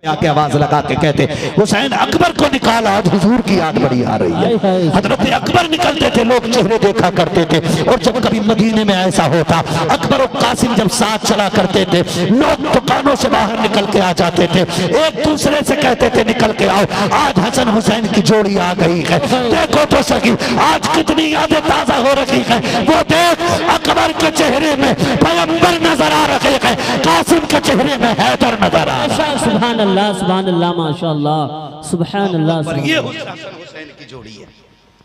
आके आवाज लगा के कहते हुसैन अकबर को निकाला, आज हुजूर की याद बड़ी आ रही है। हजरत अकबर निकलते थे, लोग चेहरे देखा करते थे। और जब कभी मदीने में ऐसा होता, अकबर और कासिम जब साथ चला करते थे, लोग दुकानों से बाहर निकल के आ जाते थे, एक दूसरे से कहते थे निकल के आओ, आज हसन हुसैन की जोड़ी आ गई है, देखो तो सही आज कितनी यादें ताजा हो रही है। वो देख अकबर के चेहरे में पैगंबर नजर आ रहे हैं, कासिम के चेहरे में हैदर नजर आ रहा है। सुभान अल्लाह माशाअल्लाह सुभान अल्लाह। पर ये हसन हुसैन की जोड़ी है,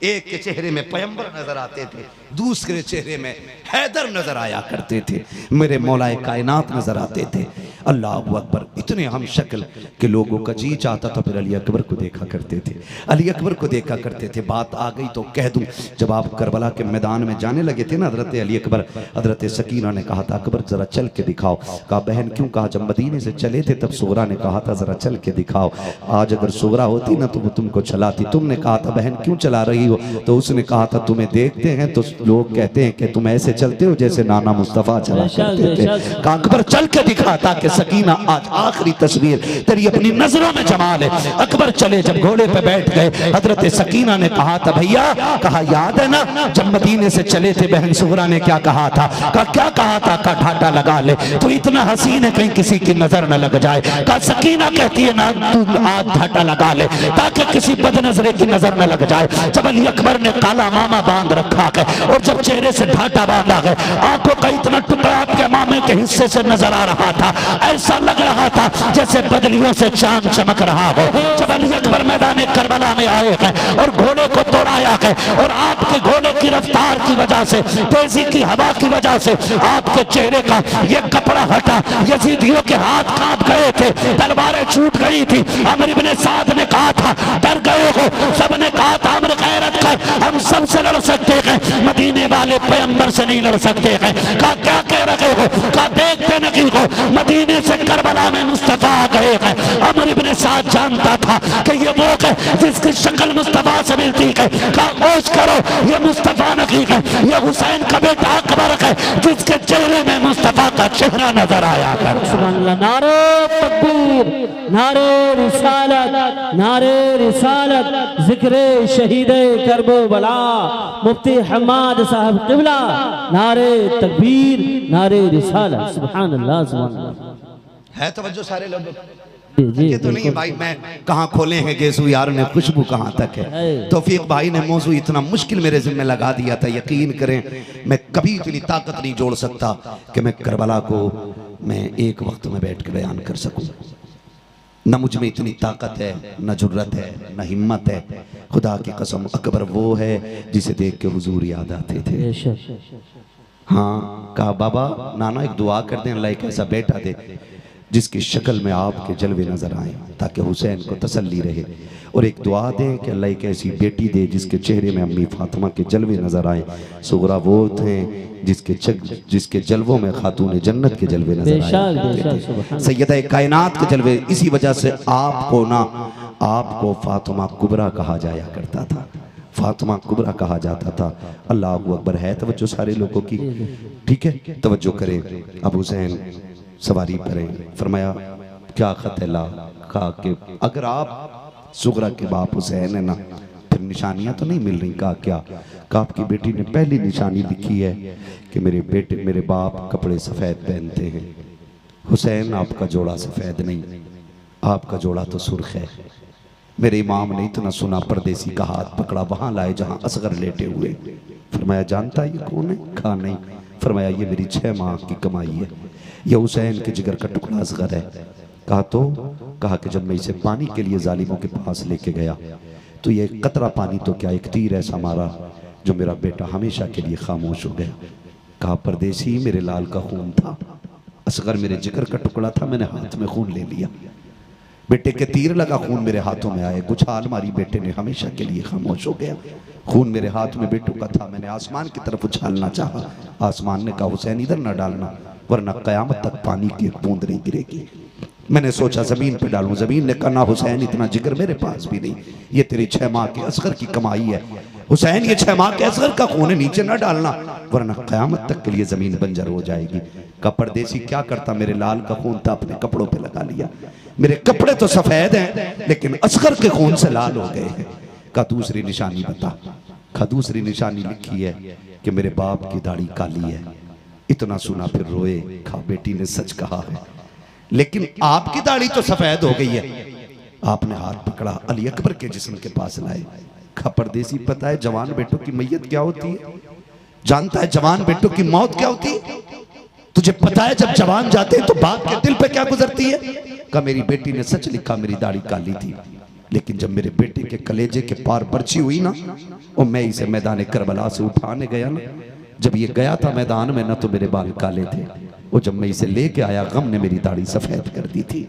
एक के चेहरे में पैगंबर नजर आते थे, दूसरे चेहरे में हैदर नजर आया करते थे, मेरे मौलाए कायनात नजर आते थे। अल्लाह अकबर, इतने हम शक्ल के लोगों का जी चाहता था फिर अली अकबर को देखा करते थे, अली अकबर को देखा करते थे। बात आ गई तो कह दूं, जब आप करबला के मैदान में जाने लगे थे ना हजरत अली अकबर, हजरत सकीना ने कहा था अकबर जरा चल के दिखाओ। कहा बहन क्यों? कहा जब मदीने से चले थे तब सुगरा ने कहा था जरा चल के दिखाओ, आज अगर सुगरा होती ना तो वो तुमको चलाती। तुमने कहा था बहन क्यों चला रही हो? तो उसने कहा था तुम्हें देखते हैं तो लोग कहते हैं कि तुम ऐसे चलते हो जैसे नाना मुस्तफा चला करते थे। कहा अकबर चल के दिखा ताकि सकीना आज आखिरी तस्वीर तेरी अपनी नजरों में जमा ले। अकबर चले, जब घोड़े पे बैठ गए, हजरत सकीना ने कहा था भैया, कहा याद है ना जब मदीने से चले थे बहन सुगरा ने क्या कहा था? कहा क्या कहा था? कहा ढाटा लगा ले, तो इतना हसीन है कहीं किसी की नजर न लग जाए। कहा सकीना कहती है ना तू आज ढाटा लगा ले ताकि किसी बदनजरे की नजर न लग जाए। जब अली अकबर ने काला मामा बांध रखा है और जब चेहरे से ढाटा बांधा है, आंखों का इतना टुकड़ा आपके मामे के हिस्से से नजर आ रहा था, ऐसा लग रहा था जैसे बदलियों से चांद चमक रहा हो। जब अली अकबर मैदान करबला में आए हैं और घोड़े को दौड़ाया है और आपके घोड़े की रफ्तार की वजह से, तेजी की हवा की वजह से आपके चेहरे का ये कपड़ा हटा, यजीदियों के हाथ कांप गए थे, तलवारें छूट गई थी। अमर इब्ने साद ने कहा था डर गए हो, सबने कहा था अमर गैरत कर, हम सबसे लड़ सकते हैं, मदीने वाले पैगंबर से नहीं लड़ सकते हैं। कहा क्या कह रहे हो? कहा देखते नहीं हो मदीने से करबला में मुस्तफा आ गए हैं। अमर इब्ने साद जानता था कि ये वो है जिसकी शक्ल मुस्तफा से मिलती है। कहा ओश करो ये मुस्तफा नहीं है, ये हुसैन का बेटा अकबर है जिसके चेहरे में मुस्तफा का चेहरा नजर आया कर। सुभान अल्लाह, नारे तकबीर, नारे रिसालत, नारे रिसालत, जिक्रे शहीदे करबला मुफ्ती हम्माद साहब क़िबला, नारे तकबीर, नारे रिसालत। सुभान अल्लाह सुभान अल्लाह। है तवज्जो सारे लोग? ये तो नहीं भाई मैं कहाँ खोले हैं गेसू यार ने, खुशबू कहाँ तक है। तौफीक भाई ने मौजू इतना मुश्किल मेरे जिम्मे लगा दिया था, यकीन करें मैं कभी इतनी ताकत नहीं जोड़ सकता कि मैं करबला को मैं एक वक्त में बैठ के बयान कर सकूं। न मुझ में इतनी ताकत है, न जुर्रत है, न हिम्मत है। खुदा की कसम अकबर वो है जिसे देख के हुजूर याद आते थे। हाँ कहा बाबा नाना एक दुआ कर दें, अल्लाह एक ऐसा बेटा दे जिसकी शक्ल में आपके जलवे नजर आए ताकि हुसैन को तसल्ली रहे, और एक दुआ दें कि अल्लाह एक ऐसी बेटी दे जिसके चेहरे में अम्मी फातिमा के जलवे नजर आए। सुगरा वो थे जिसके जलवों में खातून जन्नत के जलवे नजर आए, सैयदा कायनात के जलवे। इसी वजह से आपको फातिमा कुबरा कहा जाया करता था, फातिमा कुबरा कहा जाता था। अल्लाह अकबर है तवज्जो सारे लोगों की, ठीक है तवज्जो करें। अब हुसैन सवारी करें, फरमाया क्या खत है ला? कहा कि अगर आप सुगरा के बाप हुसैन है ना फिर निशानियां तो नहीं मिल रही। कहा क्या? कहा आपकी बेटी ने पहली निशानी लिखी है कि मेरे बाप कपड़े सफेद पहनते हैं। हुसैन आपका जोड़ा सफेद नहीं, आपका जोड़ा तो सुर्ख है। मेरे इमाम ने इतना सुना, परदेसी का हाथ पकड़ा, वहां लाए जहां असगर लेटे हुए। फरमाया जानता ये कौन है? कहा नहीं। फरमाया ये मेरी 6 माह की कमाई है, यह हुसैन के जिगर का टुकड़ा असगर है। कहा तो? कहा कि जब मैं इसे पानी के लिए जालिमों के पास लेके गया तो ये कतरा पानी तो क्या एक तीर ऐसा मारा जो मेरा बेटा हमेशा के लिए खामोश हो गया। कहा परदेसी मेरे लाल का खून था, असगर मेरे जिगर का टुकड़ा था, मैंने हाथ में खून ले लिया, बेटे के तीर लगा, खून मेरे हाथों में आए, कुछ हाल मारी, बेटे ने हमेशा के लिए खामोश हो गया। खून मेरे हाथ में बेटू का था, मैंने आसमान की तरफ उछालना चाहा, आसमान ने कहा हुसैन इधर ना डालना वरना कयामत तक पानी की एक बूंद नहीं गिरेगी। मैंने सोचा ज़मीन पे डालूं, ज़मीन ने कहा ना हुसैन, इतना जिगर मेरे पास भी नहीं, ये तेरी 6 माह के असगर की कमाई है हुसैन, ये 6 माह के असगर का खून है, नीचे ना डालना वरना क़यामत तक के लिए ज़मीन बंजर हो जाएगी। का परदेसी क्या करता, मेरे लाल का खून था अपने कपड़ों पे लगा लिया, मेरे कपड़े तो सफ़ेद हैं लेकिन असगर के खून से लाल हो गए हैं। का दूसरी निशानी बता। का दूसरी निशानी लिखी है कि मेरे बाप की दाढ़ी काली है। इतना सुना फिर रोए। खा बेटी ने सच कहा है, लेकिन आपकी दाढ़ी तो सफेद हो गई है। आपने हाथ पकड़ा, अली अकबर के जिस्म के पास लाए। खा परदेसी, पता है जवान बेटों की मैयत क्या होती है? जानता है जवान बेटों की मौत क्या होती है? तुझे पता है जब जवान जाते हैं तो बाप के दिल पे क्या गुजरती है? का मेरी बेटी ने सच लिखा, मेरी दाढ़ी काली थी, लेकिन जब मेरे बेटे के कलेजे के पार बर्छी हुई ना, और मैं इसे मैदान करबला से उठाने गया ना, जब ये गया था मैदान में ना तो मेरे बाल काले थे, और जब मैं इसे लेके आया गम ने मेरी दाढ़ी सफेद कर दी थी।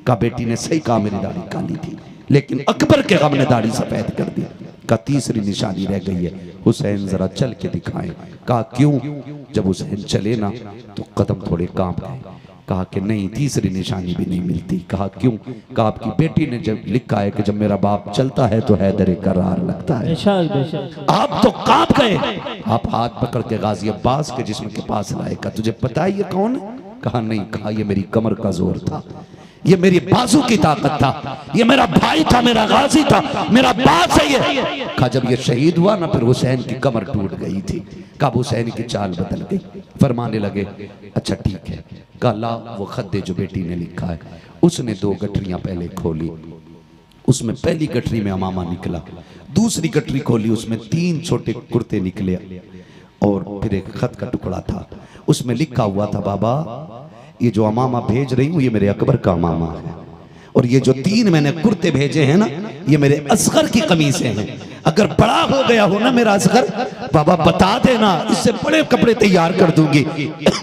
का बेटी ने सही कहा, मेरी दाढ़ी काली थी, लेकिन अकबर के गम ने दाढ़ी सफेद कर दी। का तीसरी निशानी रह गई है, हुसैन जरा चल के दिखाएं। कहा क्यों? जब हुसैन चले ना तो कदम थोड़े कांप गए। कहा कि नहीं, तीसरी निशानी भी नहीं मिलती। कहा क्यों? कहा आपकी बेटी ने जब लिखा है कि जब मेरा बाप चलता है तो हैदर करार लगता है। आप तो कांप गए। आप हाथ पकड़ के गाजी अब्बास के जिस्म के पास लाए। कहा तुझे पता है ये कौन है? कहा नहीं। कहा ये मेरी कमर का जोर था, ये मेरी बाजू की ताकत था, ये मेरा भाई था, मेरा गाजी था, मेरा बाप है ये। कहा जब ये शहीद हुआ ना फिर हुसैन की कमर टूट गई थी। कहा हुसैन की चाल बदल गई। फरमाने लगे अच्छा ठीक है। कहा ला वो खद्दे जो बेटी ने लिखा है। उसने 2 गठरियां पहले खोली, उसमें पहली गठरी में अमामा निकला, दूसरी गठरी खोली उसमें 3 छोटे कुर्ते निकले, और फिर एक खत का टुकड़ा था, उसमें लिखा हुआ था बाबा ये जो अमामा भेज रही हूँ ये मेरे अकबर का अमामा है, और ये जो 3 मैंने कुर्ते भेजे हैं ना ये मेरे असगर की कमीजें हैं। अगर बड़ा हो गया हो ना मेरा असगर, बाबा बता देना, इससे बड़े कपड़े तैयार कर दूंगी।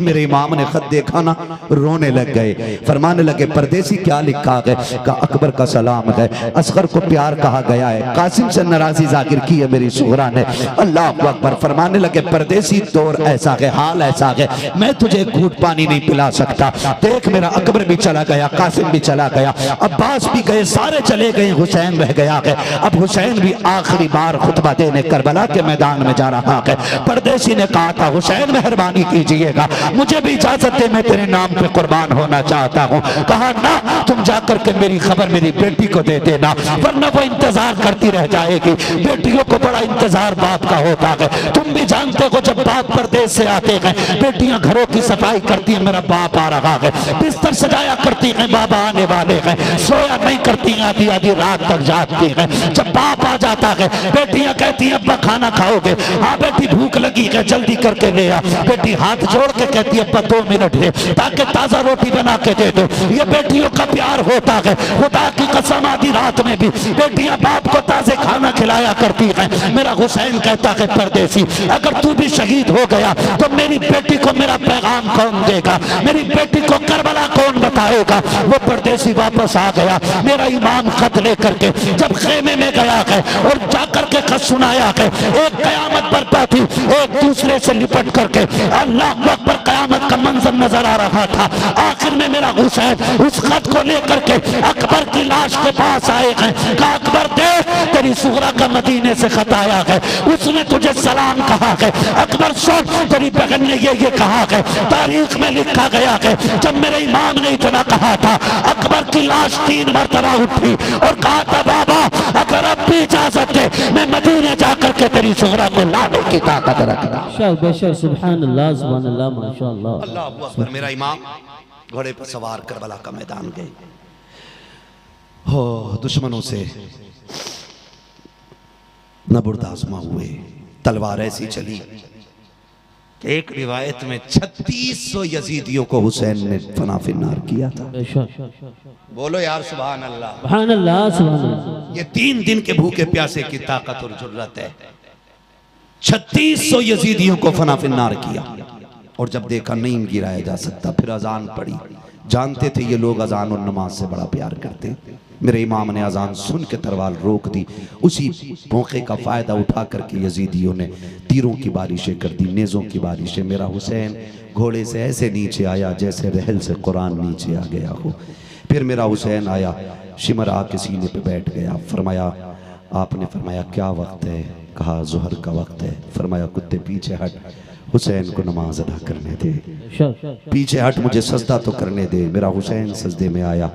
मेरे इमाम ने खत देखा ना, रोने लग गए। फरमाने लगे परदेसी क्या लिखा है? का अकबर का सलाम है, असगर को प्यार कहा गया है, कासिम से नाराजी जाहिर की है मेरी सुगरा ने। अल्लाह अकबर। फरमाने लगे परदेसी दौर ऐसा है, हाल ऐसा है, मैं तुझे एक घूंट पानी नहीं पिला सकता। देख मेरा अकबर भी चला गया, कासिम भी चला गया, अब्बास भी गए, सारे चले गए, हुसैन रह गया है। अब हुसैन भी आखिरी बार खुतबा देने करबला के मैदान में जा रहा है। परदेसी ने कहा था हुसैन मेहरबानी कीजिएगा, मुझे भी इजाजत दे, मैं तेरे नाम पे कुर्बान होना चाहता हूँ। कहा ना तुम जाकर के मेरी खबर मेरी बेटी को दे देना, वरना वो इंतजार करती रह जाएगी। बेटियों को बड़ा इंतजार बाप का होता है, तुम भी जानते हो जब बाप परदेश से आते हैं बेटियां घरों की सफाई करती है, मेरा बाप आ रहा है, बिस्तर सजाया करती है, बाबा आने वाले हैं, सोया नहीं करती, आधी आधी रात तक जागती है। जब बाप आ जाता है बेटियां कहती हैं अब्बा खाना खाओगे? हाँ बेटी भूख लगी है, जल्दी करके ले आ। बेटी हाथ जोड़ के कहती है अब्बा 2 मिनट है ताकि ताजा रोटी बना के दे दो। ये बेटियों का प्यार होता है। खुदा की कसम आधी रात में भी बेटियां बाप को ताजे खाना खिलाया करती हैं। मेरा हुसैन कहता है परदेसी अगर तू भी शहीद हो गया तो मेरी बेटी को मेरा पैगाम कौन देगा? मेरी बेटी को करबला कौन बताएगा? वो परदेसी वापस आ गया। मेरा इमाम खत लेकर के जब खेमे में गया है और जाकर के खत सुनाया है, एक कयामत बरपा थी, एक दूसरे से लिपट करके अल्लाह अकबर कयामत का मंजर नजर आ रहा था। आखिर में मेरा हुसैन उस खत को लेकर के अकबर की लाश के पास आए हैं। कहा अकबर देख तेरी सुगरा का मदीने से खत आया है, उसने तुझे सलाम कहा है। अकबर सुन तेरी बहन ने ये कहा है, तारीख में लिखा गया है जब मेरे इमाम ने इतना कहा था अकबर की लाश 3 मरतबा उठी और कहा था बाबा अगर अब भी इजाजत दे मैं मदीने जाकर के तेरी सुगरा को लाने की ताकत रखना। बेशक सुभान अल्लाह सुभान अल्लाह माशाअल्लाह। अल्लाह अकबर। मेरा इमाम घोड़े पर सवार करबला का मैदान गए। हो दुश्मनों से न बुर्दाश्त हुए, तलवार ऐसी चली एक रिवायत में 3600 यजीदियों को हुसैन ने फना फिन्नार किया था। बोलो यार सुभान अल्लाह सुभान अल्लाह सुभान अल्लाह। ये 3 दिन के भूखे प्यासे की ताकत और जुर्रत है। 3600 यजीदियों को फना फिन्नार किया, और जब देखा नहीं गिराया जा सकता फिर अजान पड़ी। जानते थे ये लोग अजान और नमाज से बड़ा प्यार करते। मेरे इमाम ने अजान सुन के तलवार रोक दी। उसी मौके का फ़ायदा उठा करके यजीदियों ने तीरों की बारिशें कर दी, नेज़ों की बारिशें। मेरा हुसैन घोड़े से ऐसे नीचे आया जैसे रहल से कुरान नीचे आ गया हो। फिर मेरा हुसैन आया, शिमर आके सीने पे बैठ गया। फरमाया, आपने फरमाया क्या वक्त है? कहा ज़ोहर का वक्त है। फरमाया कुत्ते पीछे हट, हुसैन को नमाज अदा करने दे, पीछे हट, मुझे सजदा तो करने दे। मेरा हुसैन सजदे में आया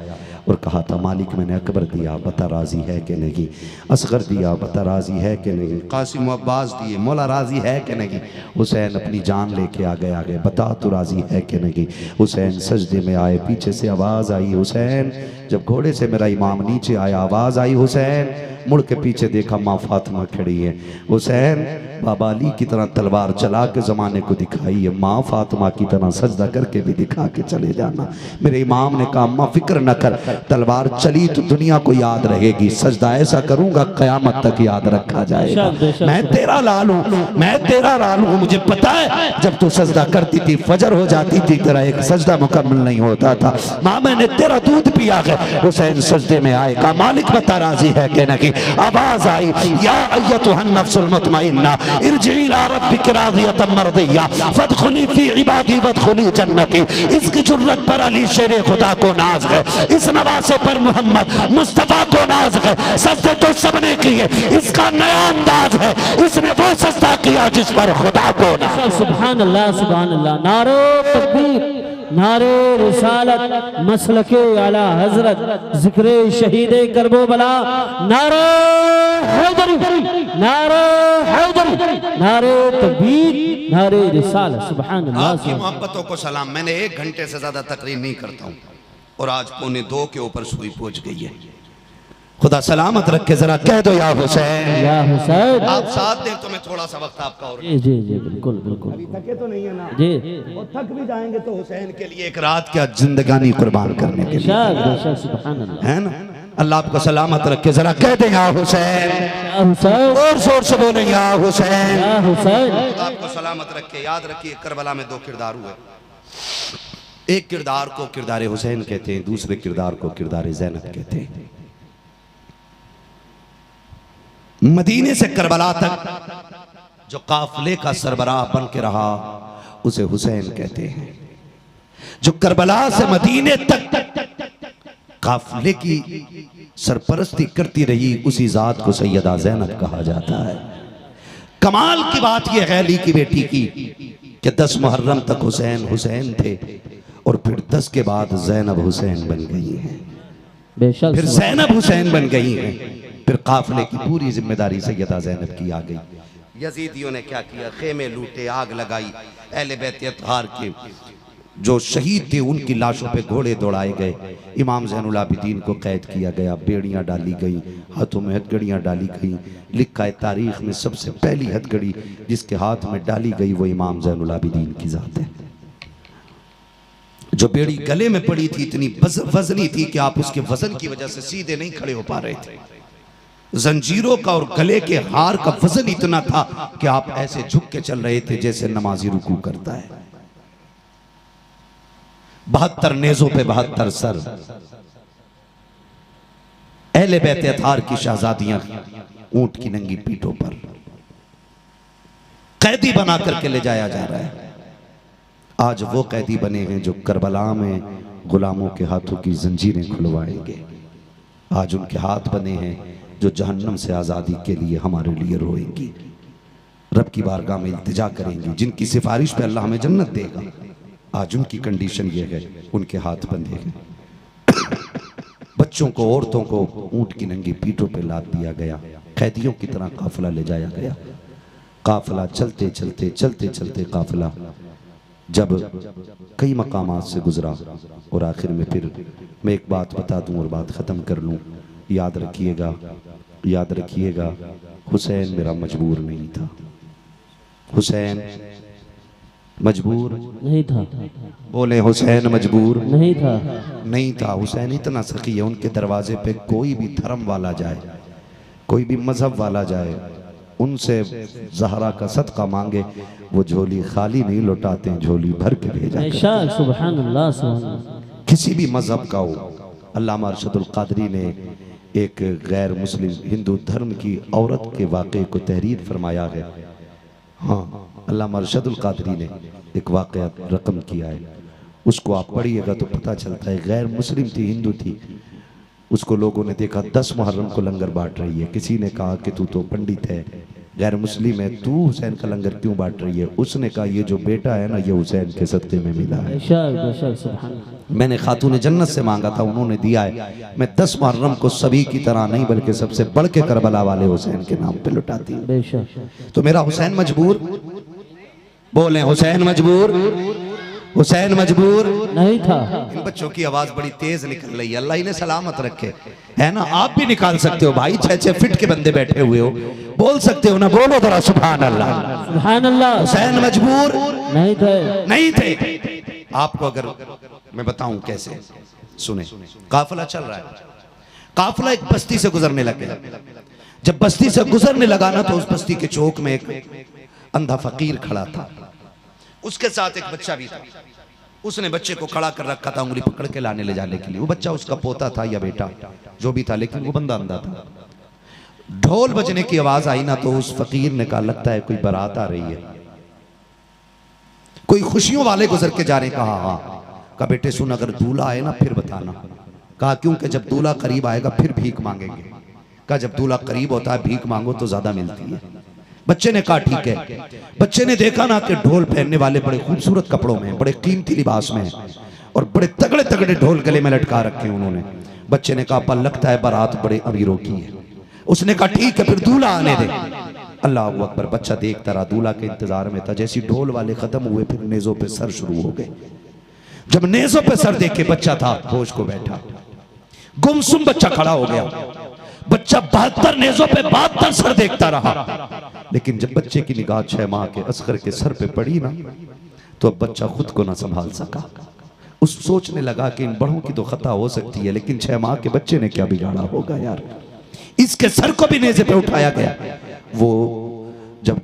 और कहा था, मालिक मैंने अकबर दिया, बता राजी है कि नहीं? असगर दिया, बता राजी है कि नहीं? कासिम अब्बास दिए, मौला राजी है कि नहीं? हुसैन अपनी जान लेके आगे बता तू राजी है कि नहीं? हुसैन सजदे में आए, पीछे से आवाज़ आई हुसैन। जब घोड़े से मेरा इमाम नीचे आया, आवाज़ आई हुसैन। मुड़ के पीछे देखा, माँ फातिमा खड़ी है। हुसैन बाबा अली की तरह तलवार चला के ज़माने को दिखाई है, माँ फातिमा की तरह सजदा करके भी दिखा के चले जाना। मेरे इमाम ने कहा, अम्मा फिक्र न कर, तलवार चली तो दुनिया को याद रहेगी, सजदा ऐसा करूंगा क़यामत तक याद रखा जाएगा। मैं तेरा लाल हूँ, मैं तेरा लाल हूँ। मुझे पता है जब तू सजदा करती थी फजर हो जाती थी, तेरा एक सजदा मुकम्मल नहीं होता था। माँ मैंने तेरा दूध पिया है। हुसैन सजदे में आए, कहा मालिक बता राजी है कि नहीं? आवाज आई, या अय्यतुहन नफ्सुल मुतमइन्ना इरजिई इला रब्बिकी राज़ियतन मर्दिय्या फदखुली फी इबादी वदखुली जन्नती। इसकी जुर्रत पर अली शेरे खुदा को नाज है, इस नवासे पर मोहम्मद मुस्तफा को नाज है। सजदे तो सबने किए, इसका नया अंदाज है, इसने वो सजदा किया जिस पर खुदा को नाज। सुभान अल्लाह, सुभान अल्लाह। नारे तकबीर, नारे रिसालत, मसलके आला हजरत, जिक्रे शहीदे करबला, नारे हैदरी, नारे हैदरी, नारे तकबीर, नारे रिसालत। सुभान अल्लाह। आपकी मोहब्बतों को सलाम। मैंने 1 घंटे से ज्यादा तकरीर नहीं करता हूँ और आज 2:45 के ऊपर सुई पहुंच गई है। खुदा सलामत रखे। जरा कह दो या हुसैन, या हुसैन। आप साथ दें तो मैं थोड़ा सा वक्त आपका और। जी जी जी, बिल्कुल बिल्कुल। थके तो नहीं है ना जी, और थक भी जाएंगे तो हुसैन के लिए एक रात क्या जिंदगानी कुर्बान करने के लिए, बेशक, सुभान अल्लाह। है ना? अल्लाह आपको सलामत रखे। जरा कह दे या हुसैन, या हुसैन, और जोर से बोले या हुसैन। या हुसैन। खुदा आपको सलामत रखे। याद रखिए, करबला में 2 किरदार हुए। एक किरदार को किरदार हुसैन कहते हैं, दूसरे किरदार को किरदार ज़ैनब कहते हैं। मदीने से करबला तक जो काफिले का सरबराह बन के रहा उसे हुसैन कहते हैं। जो करबला से मदीने तक काफिले की सरपरस्ती करती रही उसी जात को सैयदा ज़ैनब कहा जाता है। कमाल की बात यह है अली की बेटी की कि 10 मुहर्रम तक हुसैन हुसैन थे और फिर 10 के बाद ज़ैनब हुसैन बन गई हैं, बेशक, फिर ज़ैनब हुसैन बन गई हैं, फिर काफिले की पूरी जिम्मेदारी सैयदा ज़ैनब की आ गई। यजीदियों ने क्या किया? खेमे लूटे, आग लगाई। अहले बैत अतहार के जो शहीद थे उनकी लाशों पे घोड़े दौड़ाए गए। इमाम ज़ैनुल आबिदीन को कैद किया गया, बेड़ियां डाली गई, हाथों में हथकड़ियां डाली गई। लिखा है तारीख में सबसे पहली हथकड़ी जिसके हाथ में डाली गई वो इमाम ज़ैनुल आबिदीन की जात है। जो बेड़ी गले में पड़ी थी इतनी वजनी थी कि आप उसके वजन की वजह से सीधे नहीं खड़े हो पा रहे थे। जंजीरों का और गले के हार का वजन इतना था कि आप ऐसे झुक के चल रहे थे जैसे नमाजी रुकू करता है। 72 नेज़ों पे 72 सर। अहले बैत अतहार की शहजादियां ऊंट की नंगी पीठों पर कैदी बना करके ले जाया जा रहा है। आज वो कैदी बने हैं जो करबला में गुलामों के हाथों की जंजीरें खुलवाएंगे। आज उनके हाथ बने हैं जो जहन्नम से आज़ादी के लिए हमारे लिए रोएंगी, रब की बारगाह में इल्तिजा करेंगी, जिनकी सिफारिश पे अल्लाह हमें जन्नत देगा। आज उनकी कंडीशन ये है, उनके हाथ बंधे हैं। बच्चों को, औरतों को ऊंट की नंगी पीठों पे लाद दिया गया, कैदियों की तरह काफिला ले जाया गया। काफिला चलते चलते चलते चलते काफिला जब कई मकामात से गुजरा और आखिर में फिर मैं एक बात बता दूं और बात ख़त्म कर लूं। याद रखिएगा, याद रखिएगा, हुसैन मेरा मजबूर नहीं था। हुसैन मजबूर नहीं था। बोले हुसैन मजबूर नहीं था। नहीं था। हुसैन इतना सखी है, उनके दरवाजे पे कोई भी धर्म वाला जाए, कोई भी मजहब वाला जाए, उनसे ज़हरा का सदका मांगे, वो झोली खाली नहीं लौटाते, झोली भर के भेजा। सुभान अल्लाह, सुभान अल्लाह। किसी भी मजहब का हो। अल्लामा अरशदुल क़ादरी ने एक गैर मुस्लिम हिंदू धर्म की औरत के वाक़े को तहरीर फरमाया है। हाँ, अल्लामा अरशदुल क़ादरी ने एक वाक़या रकम किया है। उसको आप पढ़िएगा तो पता चलता है गैर मुस्लिम थी, हिंदू थी। उसको लोगों ने देखा 10 मुहर्रम को लंगर बांट रही है। किसी ने कहा कि तू तो पंडित है, गैर मुस्लिम है, तू हुसैन का लंगर क्यों बांट रही है? उसने कहा ये जो बेटा है ना, ये हुसैन के सदक़े में मिला है। मैंने खातून जन्नत से मांगा था, उन्होंने दिया है। मैं 10 मुहर्रम को सभी की तरह नहीं बल्कि सबसे बढ़ के करबला वाले हुसैन के नाम पे लुटाती हूँ। तो मेरा हुसैन मजबूर, बोले हुसैन मजबूर, हुसैन मजबूर नहीं था। इन बच्चों की आवाज बड़ी तेज निकल रही है, अल्लाह इन्हें सलामत रखे, है ना। आप भी निकाल सकते हो भाई, 6-6 फीट के बंदे बैठे हुए हो, बोल सकते हो ना, बोलो जरा सुभान अल्लाह, सुभान अल्लाह। हुसैन मजबूर नहीं थे, नहीं थे। आपको अगर मैं बताऊं कैसे, सुने। काफिला चल रहा है, काफिला एक बस्ती से गुजरने लग गया। जब बस्ती से गुजरने लगा ना, तो उस बस्ती के चौक में एक अंधा फकीर खड़ा था, उसके साथ एक बच्चा भी था। उसने बच्चे को खड़ा कर रखा था, उंगली पकड़ के लाने ले जाने के लिए। वो बच्चा उसका पोता था या बेटा जो भी था, लेकिन वो बंदा अंधा था। ढोल बजने की आवाज आई ना, तो उस फकीर ने कहा लगता है कोई बारात आ रही है, कोई खुशियों वाले गुजर के जा रहे। कहा हाँ। कहा बेटे सुन, अगर दूल्हा आए ना फिर बताना। कहा क्योंकि जब दूल्हा करीब आएगा फिर भीख मांगेंगे। कहा जब दूल्हा करीब होता है भीख मांगो तो ज्यादा मिलती है। बच्चे ने कहा ठीक है। बच्चे ने देखा ना कि ढोल पहनने वाले बड़े खूबसूरत कपड़ों में, बड़े कीमती लिबास में और बड़े तगड़े तगड़े ढोल गले में लटका रखे उन्होंने। बच्चे ने कहा पर लगता है बारात बड़े अमीरों की है। उसने कहा ठीक है फिर दूल्हा आने दे। अल्लाह अकबर। बच्चा देखता रहा, दूल्हा के इंतजार में था। जैसी ढोल वाले खत्म हुए फिर नेज़ों पे सर शुरू हो गए। जब नेज़ों पे सर देख के बच्चा था होश को बैठा, गुमसुम बच्चा खड़ा हो गया। बच्चा 72 नेज़ों पे 72 सर देखता रहा, लेकिन जब बच्चे की निगाह 6 माह के असगर के सर पे पड़ी ना, तो अब बच्चा खुद को ना संभाल सका। उस सोचने लगा कि इन बड़ों की तो खता हो सकती है, लेकिन 6 माह के बच्चे ने क्या बिगाड़ा होगा यार। इसके सर को भी नेज़े पे उठाया गया। वो जब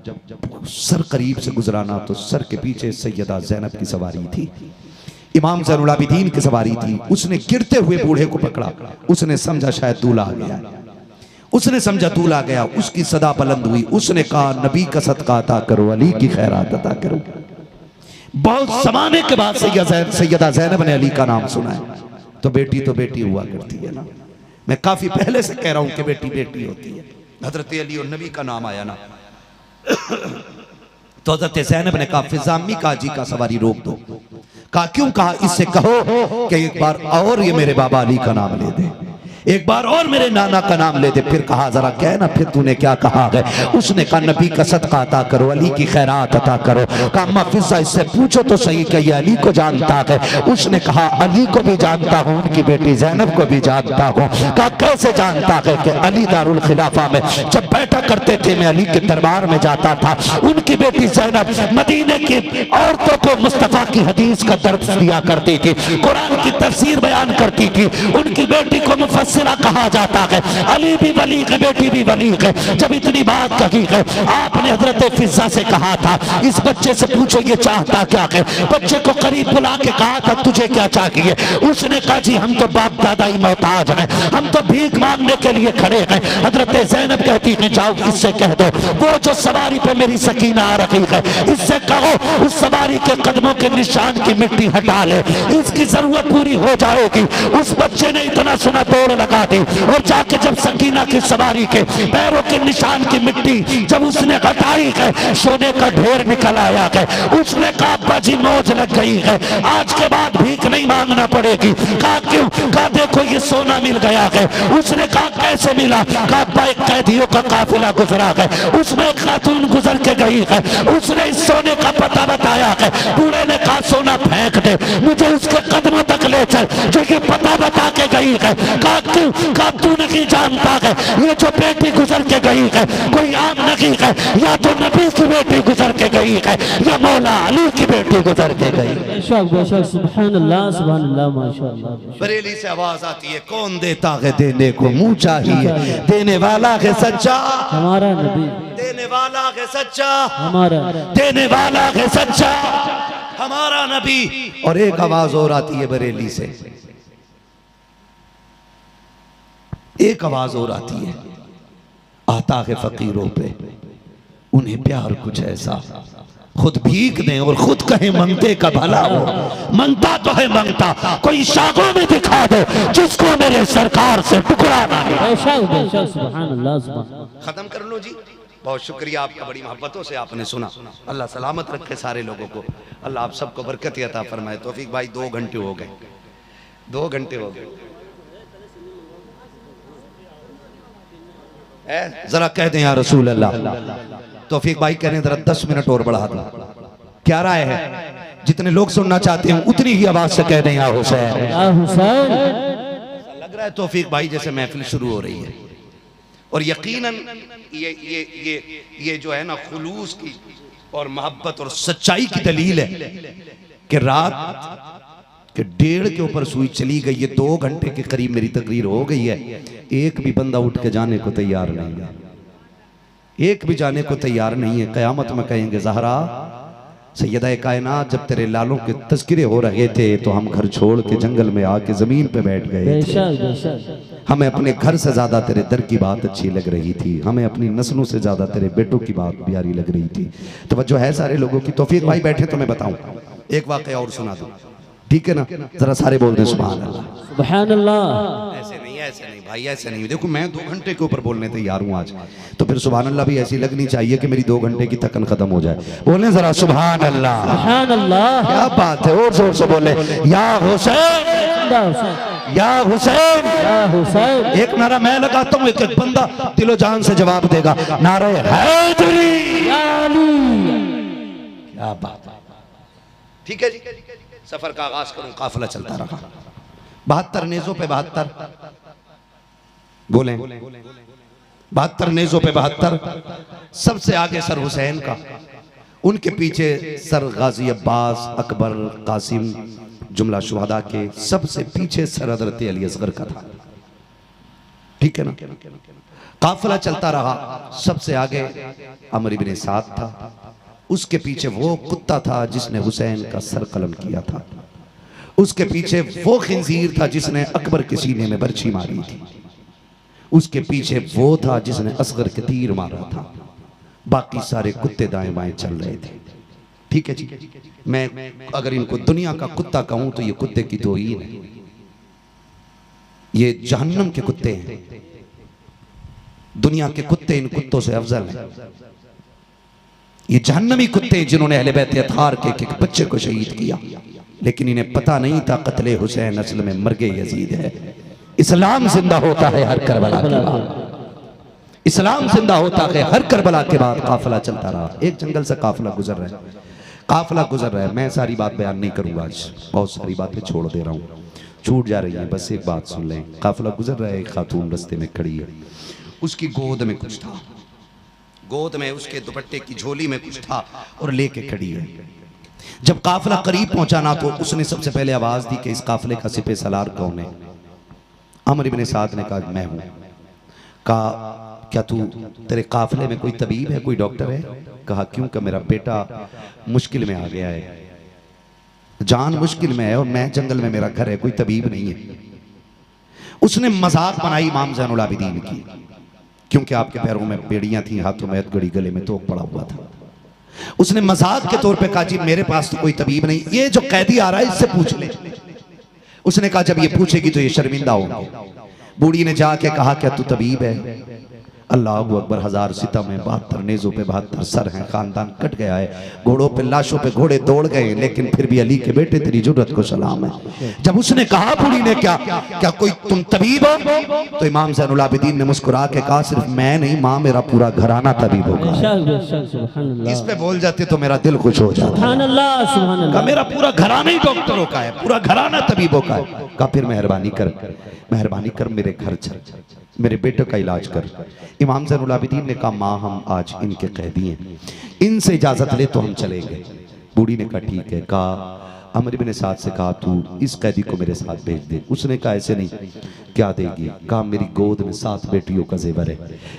सर करीब से गुजराना, तो सर के पीछे सैयदा ज़ैनब की सवारी थी, इमाम ज़ैनुल आबिदीन की सवारी थी। उसने गिरते हुए बूढ़े को पकड़ा। उसने समझा शायद दूल्हा आ गया, उसने समझा दूल्हा आ गया। उसकी सदा बुलंद हुई। उसने कहा नबी का सदका अता करो, अली की खैरात अता करो। बहुत जमाने के बाद सैयदा ज़ैनब ने अली का नाम सुना है। तो बेटी हुआ करती है ना। मैं काफी पहले से कह रहा हूं कि बेटी बेटी होती है। हजरत अली और नबी का नाम आया ना, तो हजरत ज़ैनब ने कहा फिजामी काजी का सवारी रोक दो। कहा क्यों? कहा इससे कहो कि एक बार और ये मेरे बाबा अली का नाम ले दे, एक बार और मेरे नाना का नाम ले दे। फिर कहा जरा कह ना फिर तूने क्या कहा है। उसने कहा नबी का सदका अता करो, अली की खैरात अता करो। कहा अम्मा फिजा इससे पूछो तो सही कि ये अली को जानता है। उसने कहा अली को भी जानता हूँ, उनकी बेटी ज़ैनब को भी जानता हूँ। कहा कैसे जानता है? कि अली दारुल खिलाफा में जब बैठा करते थे, मैं अली के दरबार में जाता था, उनकी बेटी ज़ैनब मदीने की औरतों को मुस्तफा की हदीस का दर्स दिया करती थी, कुरान की तफसीर बयान करती थी। उनकी बेटी को मुफस्सिरा कहा जाता है। अली भी वली है, बेटी भी वली है। जब इतनी बात कही है, आपने हजरत फिजा से कहा था इस बच्चे से पूछो ये चाहता क्या है। बच्चे को करीब बुला के कहा था तुझे क्या चाहिए। उसने कहा जी हम तो बाप दादा ही मोहताज हैं, हम तो भीख मांगने के लिए खड़े हैं। हजरत ज़ैनब कहती है जाओ इससे कह दो वो जो सवारी पे मेरी सकीना आ रही है, इससे कहो उस सवारी के कदमों के निशान की मिट्टी हटा ले, इसकी जरूरत पूरी हो जाएगी। उस बच्चे ने इतना सुना दौड़ लगा दी और जाके जब सकीना की सवारी के पैरों के निशान की मिट्टी जब उसने हटाई है, सोने का ढेर निकल आया है। उसने कहा अब्बा जी मौज लग गई है, आज के बाद भीख नहीं मांगना पड़ेगी। कहा क्यों? कहा देखो ये सोना मिल गया है। उसने कहा कैसे मिला? कहा अब्बा एक कैदियों का काफिला गुजरा है, उसमें एक खातून गुजर के गई है, उसने इस सोने का पता बताया है। बूढ़े ने कहा सोना फेंक दे, मुझे उसके कदमों तक ले चल जो ये पता बता के गई है। कहा क्यों? कहा तू नहीं जानता है ये जो बेटी गुजर के गई है कोई आम नहीं है, या तो नबी की बेटी गुजर के गई है या मौला अली की बेटी गुजर के गई। बेशक सुभान अल्लाह माशाअल्लाह। बरेली से आवाज आती है कौन देता है देने को मुंह चाहिए, देने वाला है सच्चा हमारा नबी, देने वाला है सच्चा हमारा, देने वाला है सच्चा हमारा नबी। और एक आवाज और आती है बरेली से, एक आवाज और आती है, आता है फकीरों पे उन्हें प्यार कुछ ऐसा खुद भीख दें और खुद कहें मंगते का भला हो। मंगता तो है मंगता, कोई शाखों में दिखा दो जिसको मेरे सरकार से टुकड़ा ना मिले। बेशक बेशक सुभान अल्लाह सुभान। खत्म कर लो जी। बहुत शुक्रिया आपका, बड़ी मोहब्बतों से आपने सुना। अल्लाह सलामत रखे सारे लोगों को, अल्लाह आप सबको बरकत अता फरमाए। तौफीक भाई 2 घंटे हो गए, 2 घंटे हो गए। जरा कह दें या रसूल अल्लाह। तौफीक भाई कह रहे हैं जरा 10 मिनट और बढ़ा दो। क्या राय है? जितने लोग सुनना चाहते हैं उतनी ही आवाज से कह दें या हुसैन। लग रहा है तौफीक भाई जैसे महफिल शुरू हो रही है। और यकीनन ये जो है ना खुलूस की और मोहब्बत और सच्चाई की दलील है कि रात के 1:30 के ऊपर सुई चली गई है, 2 घंटे के करीब मेरी तकरीर हो गई है। एक भी बंदा उठ के जाने को तैयार नहीं है, एक भी जाने को तैयार नहीं है। कयामत में कहेंगे ज़हरा सैयदा कायनात जब तेरे लालों के तज़किरे हो रहे थे तो हम घर छोड़ के जंगल में आके जमीन पे बैठ गए थे। हमें अपने घर से ज्यादा तेरे दर की बात अच्छी लग रही थी, हमें अपनी नस्लों से ज्यादा तेरे बेटों की बात प्यारी लग रही थी। तो जो है सारे लोगों की। तौफीक भाई बैठे तो मैं बताऊं, एक वाक़या और सुना दूं, ठीक है ना? जरा सारे बोल दें सुभान अल्लाह सुभान अल्लाह। ऐसे नहीं भाई, ऐसे नहीं। देखो मैं 2 घंटे के ऊपर बोलने तैयार हूँ आज, तो फिर सुभान अल्लाह भी ऐसी लगनी चाहिए कि मेरी 2 घंटे की थकन खत्म हो जाए। बोले जरा सुभान अल्लाह सुभान अल्लाह। क्या बात है, और जोर से बोले या हुसैन या हुसैन या हुसैन। एक नारा मैं लगाता हूँ, एक एक बंदा दिलो जान से जवाब देगा, नारे हैदरी या अली। क्या बात है। ठीक है जी, सफर का आगाज करूं। काफिला चलता रहा 72 नेज़ों पे 72 बोले, 72 नेज़ों पे 72। सबसे आगे सर हुसैन का, उनके पीछे सर गाजी अब्बास, अकबर, कासिम, जुमला शुहदा के। सबसे पीछे सर हज़रत अली असगर का था, ठीक है ना? काफिला चलता रहा, सबसे आगे अमर इब्न साद था, उसके पीछे वो कुत्ता था जिसने हुसैन का सर कलम किया था, उसके पीछे वो खिंजीर था जिसने अकबर के सीने में बर्छी मारी थी, उसके पीछे वो था जिसने असगर के तीर मारा था। बाकी सारे कुत्ते दाएं बाएं चल रहे थे, ठीक है जी। मैं अगर इनको दुनिया का कुत्ता कहूं तो ये कुत्ते की तौहीन है, ये जहन्नम के कुत्ते हैं। दुनिया के कुत्ते इन कुत्तों से अफजल हैं। ये जहन्नमी कुत्ते जिन्होंने अहले बैत अतहार के एक बच्चे को शहीद किया, लेकिन इन्हें पता नहीं था कत्ले हुसैन असल में मर्गे यजीद है। इस्लाम जिंदा होता है हर करबला के बाद, इस्लाम जिंदा होता है हर करबला के बाद। काफिला चलता रहा, एक जंगल से काफिला गुजर रहा है, काफिला गुजर रहा है। मैं सारी बात बयान नहीं करूंगा आज, बहुत सारी बातें छोड़ दे रहा हूँ, छूट जा रही है, बस एक बात सुन लें। काफिला गुजर रहा है, एक खातून रस्ते में खड़ी है, उसकी गोद में कुछ था, गोद में उसके दुपट्टे की झोली में कुछ था और लेके खड़ी है। जब काफिला करीब पहुंचा ना तो उसने सबसे पहले आवाज दी कि इस काफिले का सिपे सलार कौन है? अमर इब्न साद ने कहा मैं हूं। कहा क्या तू, तेरे काफिले में कोई तबीब है, कोई डॉक्टर है? कहा क्यों? कि मेरा बेटा मुश्किल में आ गया है, जान मुश्किल में है और मैं जंगल में, मेरा घर है, कोई तबीब नहीं है। उसने मजाक बनाई इमाम ज़ैनुल आबिदीन की, क्योंकि आपके पैरों में बेड़ियां थी, हाथों में हथकड़ी, गले में तोक पड़ा हुआ था। उसने मजाक के तौर पे कहा जी मेरे पास तो कोई तबीब नहीं, ये जो कैदी आ रहा है इससे पूछ ले। उसने कहा जब ये पूछेगी तो ये शर्मिंदा होगी। बूढ़ी ने जाके कहा क्या तू तबीब है? अल्लाह अकबर, 1000 सितम में 72 नेज़ों पे 72 सर हैं, खानदान कट गया है, घोड़ों पे लाशों पे घोड़े दौड़ गए, लेकिन फिर भी अली के बेटे तेरी जुर्रत को सलाम है। जब उसने कहा बूढ़ी ने क्या कोई तुम तबीब हो? तो इमाम ज़ैनुल आबिदीन ने मुस्कुरा के कहा सिर्फ मैं नहीं माँ, मेरा पूरा घराना तबीब होगा। इस पे बोल जाते तो मेरा दिल खुश हो जाता। मेरा पूरा घराना ही डॉक्टरों का है, पूरा घराना तबीबों का है। कहा फिर मेहरबानी कर मेरे घर चल, मेरे बेटे का इलाज कर। इमाम ज़ैनुल आबिदीन ने कहा माँ हम आज इनके कैदी हैं, इनसे इजाजत ले तो हम चलेंगे। बूढ़ी ने कहा ठीक है। कहा अमर बिन साद से कहा तू इस कैदी को मेरे साथ भेज दे। उसने कहा ऐसे नहीं, क्या देगी? कहा मेरी गोद में 7 बेटियों का जेवर है,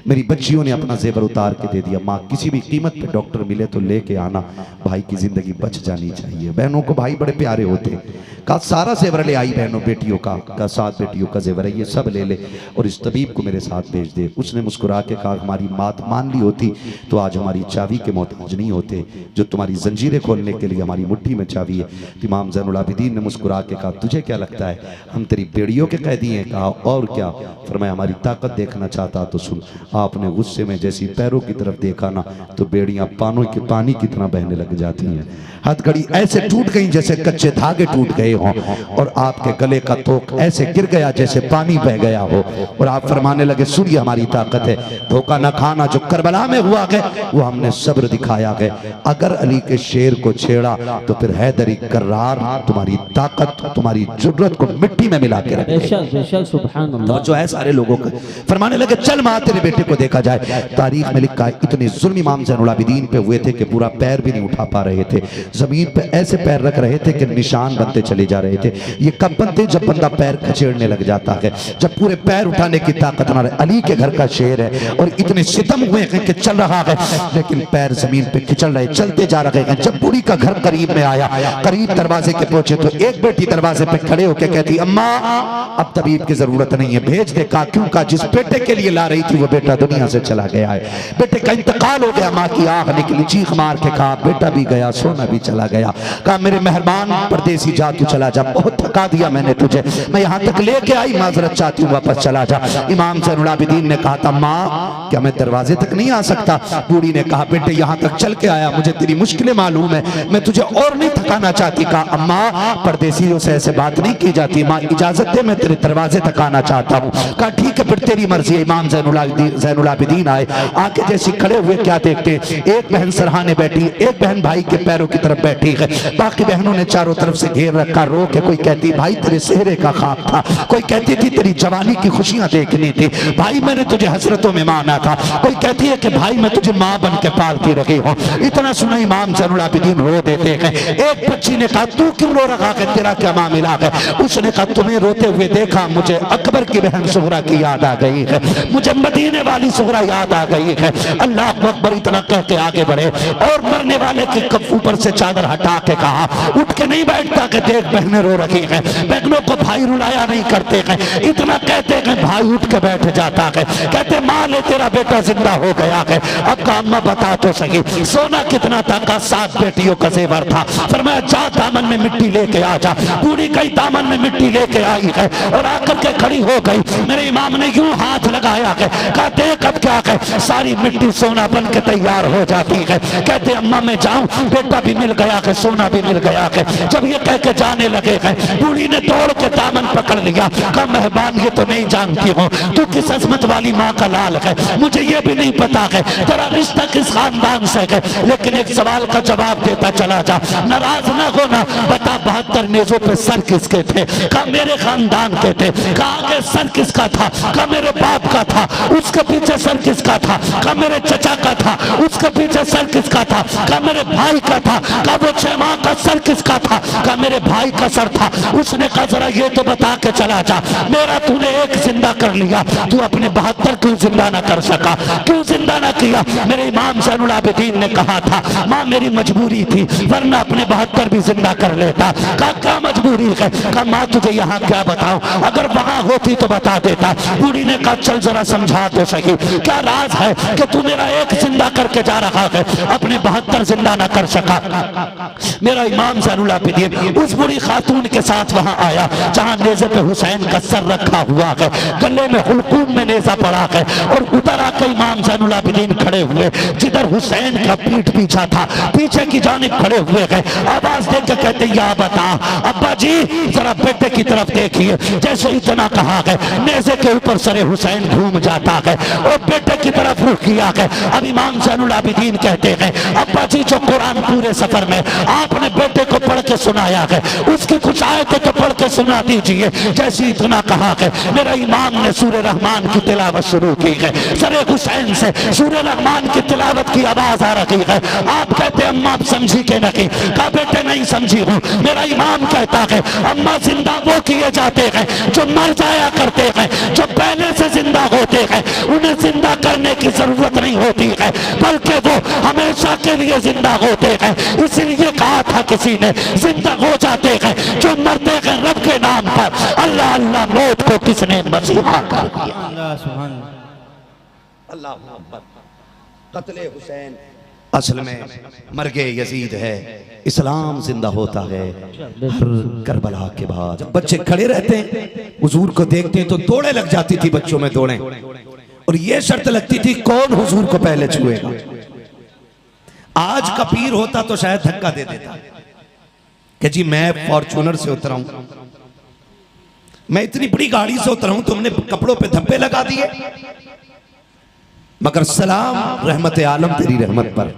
मेरी बच्चियों ने अपना जेवर उतार के दे दिया। माँ किसी भी कीमत पे डॉक्टर मिले तो लेके आना, भाई की जिंदगी बच जानी चाहिए। बहनों को भाई बड़े प्यारे होते हैं। कहा सारा जेवर ले आई बहनों बेटियों का, 7 बेटियों का जेवर है, ये सब ले ले और इस तबीब को मेरे साथ भेज दे। उसने मुस्कुरा के कहा हमारी बात मान ली होती तो आज हमारी चाबी के मोहताज नहीं होते, जो तुम्हारी जंजीरें खोलने के लिए हमारी मुट्ठी में चाबी है। इमाम ज़ैनुल आबिदीन ने मुस्कुरा के कहा तुझे क्या लगता है हम तेरी बेड़ियों के कैदी हैं? कहा और क्या? फरमाया हमारी ताकत देखना चाहता तो सुन। आपने गुस्से में जैसी पैरों की तरफ देखा ना तो बेड़ियां पानी की तरह बहने लग जाती हैं। हथकड़ी ऐसे टूट गई जैसे कच्चे धागे टूट गए हों और आपके गले का तोक ऐसे गिर गया जैसे पानी बह गया हो। और आप फरमाने लगे सुन ये हमारी ताकत है, धोखा न खाना। जो करबला में हुआ है वो हमने सब्र दिखाया है। अगर अली के शेर को छेड़ा तो फिर हैदरी कर्रार तुम्हारी ताकत तुम्हारी जुर्रत को मिट्टी में मिला के रखे। सुभान अल्लाह। तो जो है सारे लोगों को फरमाने लगे चल मां तेरे बेटे को देखा जाए। तारीख में लिखा है इतने जुल्म इमाम ज़ैनुल आबिदीन पे हुए थे कि पूरा पैर भी नहीं उठा पा रहे थे, जमीन पे ऐसे पैर रख रहे थे कि निशान बनते चले जा रहे थे। ये कब बनते? जब बंदा पैर खचेड़ने लग जाता है, जब पूरे पैर उठाने की ताकत ना रहे। अली के घर का शेर है और इतने सितम हुए हैं कि चल रहा है लेकिन पैर जमीन पे खिंचल रहे, चलते जा रहे हैं। जब बूढ़ी का घर करीब में आया, करीब दरवाजे के पहुंचे तो एक बेटी दरवाजे पे खड़े होकर कहती अम्मा अब तबीब की जरूरत नहीं है, भेज दे। कहा क्यों? का जिस बेटे के लिए ला रही थी वो बेटा दुनिया से चला गया है, बेटे का इंतकाल हो गया। माँ की आंख निकली, चीख मार के कहा बेटा भी गया, सोना भी चला गया। कहा मेरे मेहरबान परदेसी जा तू चला जा, बहुत थका दिया मैंने तुझे, मैं यहाँ तक लेके आई, माजरत चाहती हूँ वापस चला जा। इमाम ज़ैनुल आबिदीन ने कहा था माँ क्या मैं दरवाजे तक नहीं आ सकता? बूढ़ी ने कहा बेटे यहाँ तक चल के आया, मुझे तेरी मुश्किलें मालूम है, मैं तुझे और नहीं थकाना चाहती। कहा अम्मा परदेसियों से ऐसे बात नहीं की जाती, माँ इजाजत दे मैं तेरे दरवाजे तक आना चाहता हूँ। कहा ठीक है फिर तेरी मर्जी है। इमाम ज़ैनुल आबिदीन आए, आके जैसे खड़े हुए क्या देखते, एक बहन सरहाने बैठी, एक बहन भाई के पैरों की तरफ बैठी है, बाकी बहनों ने चारों तरफ से घेर रखा। रो के कोई कहती भाई तेरे सेहरे का ख्वाब था, कोई कहती थी तेरी जवानी की खुशियां देखनी थी, भाई मैंने तुझे हसरतों में माना था, कोई कहती है कि भाई मैं तुझे माँ बन के पालती रही हूँ। इतना सुना इमाम ज़ैनुल आबिदीन रो देते हैं। एक बच्ची ने कहा तू क्यों रो रहा है, तेरा क्या मामला है? उसने कहा तुम्हें रोते हुए देखा मुझे अकबर की बहन सुहरा की याद आ गई है, मुझे मदीने वाली सुहरा याद आ गई है। अल्लाह अकबर इतना कह के आगे बढ़े और मरने वाले के ऊपर से चादर हटा के कहा, उठ के नहीं बैठता कि देख बहनें रो रही हैं, बहनों को भाई रुलाया नहीं करते हैं। इतना कहते हैं भाई उठ के बैठ जाता है, कहते माँ ले तेरा बेटा जिंदा हो गया है। अब का अम्मा बता तो सही सोना कितना था? का 7 बेटियों का जेवर था। फरमाया जा दामन में मिट्टी लेके आ जा। पूरी कई दामन में मिट्टी लेके आई है और आकर के खड़ी हो गई। मेरे इमाम ने यूं हाथ लगाया है, कहा देख अब क्या है, सारी मिट्टी सोना बन के तैयार हो जाती है। कहते अम्मा मैं जाऊं, बेटा भी मिल गया है, सोना भी मिल गया है। जब ये कह के जाने लगे हैं, बूढ़ी ने दौड़ के दामन पकड़ लिया। कहा मेहरबान ये तो नहीं जानती हूँ तू किस अजमत वाली माँ का लाल है, मुझे ये भी नहीं पता है तेरा रिश्ता किस खानदान से है, लेकिन एक सवाल का जवाब देता चला जा, नाराज ना होना। बता 72 नेज़ों पे सर किसके थे? कहा मेरे खानदान के थे। कहा आगे सर किसका था? कहा मेरे बाप का था। उसके पीछे सर किसका था? कहा मेरे चचा का था। उसके पीछे सर किसका था? कहा मेरे भाई का था। कहा वो 6 माह का सर किसका था? कहा मेरे भाई का सर था। उसने कहा जरा ये तो बता के चला जा, मेरा तूने एक जिंदा कर लिया, तू अपने 72 क्यों जिंदा ना कर सका? क्यों जिंदा ना किया? मेरे इमाम ज़ैनुल आबिदीन ने कहा था माँ मेरी मजबूरी थी, वरना अपने 72 भी जिंदा कर लेता। कहा क्या मजबूरी है? कहा माँ तुझे यहाँ क्या बताऊं, अगर वहां होती तो बता देता। बूढ़ी ने कहा चल जरा समझा तो सही, क्या राज है कि तू मेरा एक जिंदा करके जा रहा है, अपने 72 जिंदा ना कर सका? मेरा इमाम ज़ैनुल आबिदीन उस बूढ़ी खातून के साथ वहां आया जहां नेज़े पे हुसैन का सर रखा हुआ है, गले में हुलकूम में नेज़ा पड़ा है, और उधर आकर इमाम ज़ैनुल आबिदीन खड़े हुए जिधर हुसैन का पीठ पीछा था, पीछे की जानिब खड़े हुए हैं। आवाज देकर कहते या बता अब्बा जी जरा बेटे की तरफ देखिए। जैसे इतना कहा है नेज़े के ऊपर सरे हुसैन घूम जाता है और बेटे की तरफ रुख किया है। अब इमाम ज़ैनुल आबिदीन कहते हैं अब्बा जी जो कुरान पूरे सफर में आपने बेटे को पढ़ के सुनाया है उसकी कुछ आयत आयत तो पढ़ के सुना दीजिए। जैसे इतना कहा है मेरा इमाम ने सूरह रहमान की तिलावत शुरू की है, सरे हुसैन से सूरह रहमान की तिलावत की आवाज आ रही है। आप कहते अम्मा आप समझी के नहीं? कहा बेटे नहीं समझी हूँ। मेरा इमाम कहता है अम्मा जिंदा वो किए जाते हैं जो मर जाया करते हैं, जो पहले से जिंदा होते हैं। उन्हें जिंदा करने की जरूरत नहीं होती है, बल्कि वो हमेशा के लिए जिंदा होते हैं। इसलिए कहा था किसी ने जिंदा हो जाते हैं जो मरते हैं रब के नाम पर। अल्लाह अल्लाह मौत को किसने मसीहा कर दिया? अल्लाह अकबर। कत्ले हुसैन असल में मरगे यजीद है, इस्लाम जिंदा होता है हर करबला के बाद। जब बच्चे खड़े रहते हैं हुजूर को देखते हैं तो दौड़े लग जाती थी बच्चों में दौड़े, और ये शर्त लगती थी कौन हुजूर को पहले छुएगा। आज का पीर होता तो शायद धक्का दे देता कि जी मैं फॉर्च्यूनर से उतरा हूं, मैं इतनी बड़ी गाड़ी से उतरा हूं, तुमने कपड़ों पे धब्बे लगा दिए। मगर सलाम रहमत आलम तेरी रहमत पर।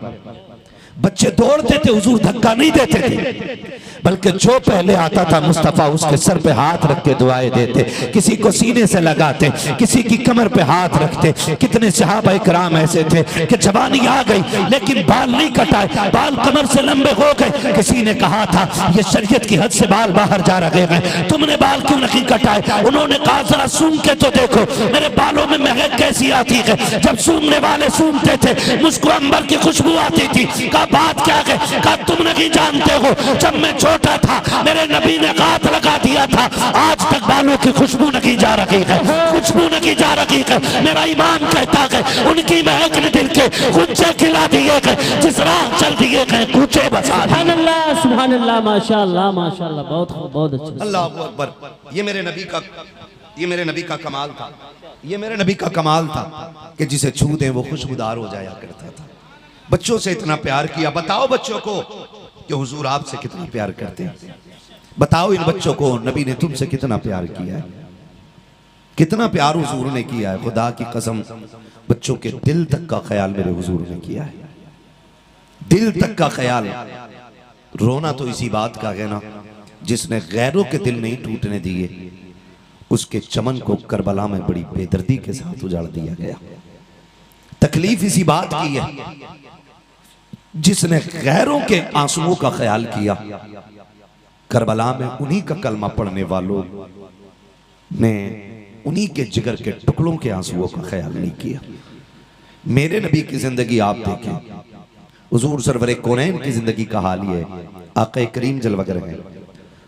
बच्चे दौड़ते थे, हुजूर धक्का नहीं देते थे, बल्कि जो पहले आता था मुस्तफा उसके सर पे हाथ रख के दुआएं देते, किसी को सीने से लगाते, किसी की कमर पे हाथ रखते। कितने सहाबा इकराम ऐसे थे कि जवानी आ गई लेकिन बाल नहीं कटाए, बाल कमर से लंबे हो गए। किसी ने कहा था ये शरीयत की हद से बाल बाहर जा रहे हैं, तुमने बाल क्यों नहीं कटाए? उन्होंने कहा जरा सूंघ के तो देखो मेरे बालों में महक कैसी आती है। जब सूंघने वाले सूंघते थे मुझको अंबर की खुशबू आती थी। कहा बात क्या है? कहा तुम नहीं जानते हो जब मैं छोटा था मेरे नबी ने हाथ लगा दिया था, आज तक बालों की खुशबू नहीं जा रही है, खुशबू नहीं जा रही है। मेरा ईमान कहता है उनकी महक ने दिल के कुंचे खिला दिए गए, जिस राह चल दिए गए कूचे बसा दिए। सुभान अल्लाह सुभान अल्लाह माशाअल्लाह माशाअल्लाह, बहुत अच्छा। अल्लाहू अकबर। ये मेरे नबी का कमाल था, ये मेरे नबी का कमाल था कि जिसे छू दे वो खुशबूदार हो जाया करता था। बच्चों से इतना प्यार किया। बताओ बच्चों को कि हुजूर आपसे कितना प्यार करते हैं। बताओ इन बच्चों को नबी ने तुमसे कितना प्यार किया है, कितना प्यार हुजूर ने किया है। खुदा की कसम बच्चों के दिल तक का ख्याल मेरे हुजूर ने किया है, दिल तक का ख्याल। रोना तो इसी बात का है ना, जिसने गैरों के दिल नहीं टूटने दिए उसके चमन को करबला में बड़ी बेदर्दी के साथ उजाड़ दिया गया। तकलीफ इसी बात की है, जिसने गैरों के आंसुओं का ख्याल किया। करबला में उन्हीं का कलमा पढ़ने वालों ने उन्हीं के जिगर के टुकड़ों के आंसुओं का ख्याल नहीं किया। मेरे नबी की जिंदगी आप देखें, हुजूर सरवरे कौनैन की जिंदगी का हाल ये है। आक़ा करीम जलवगर हैं,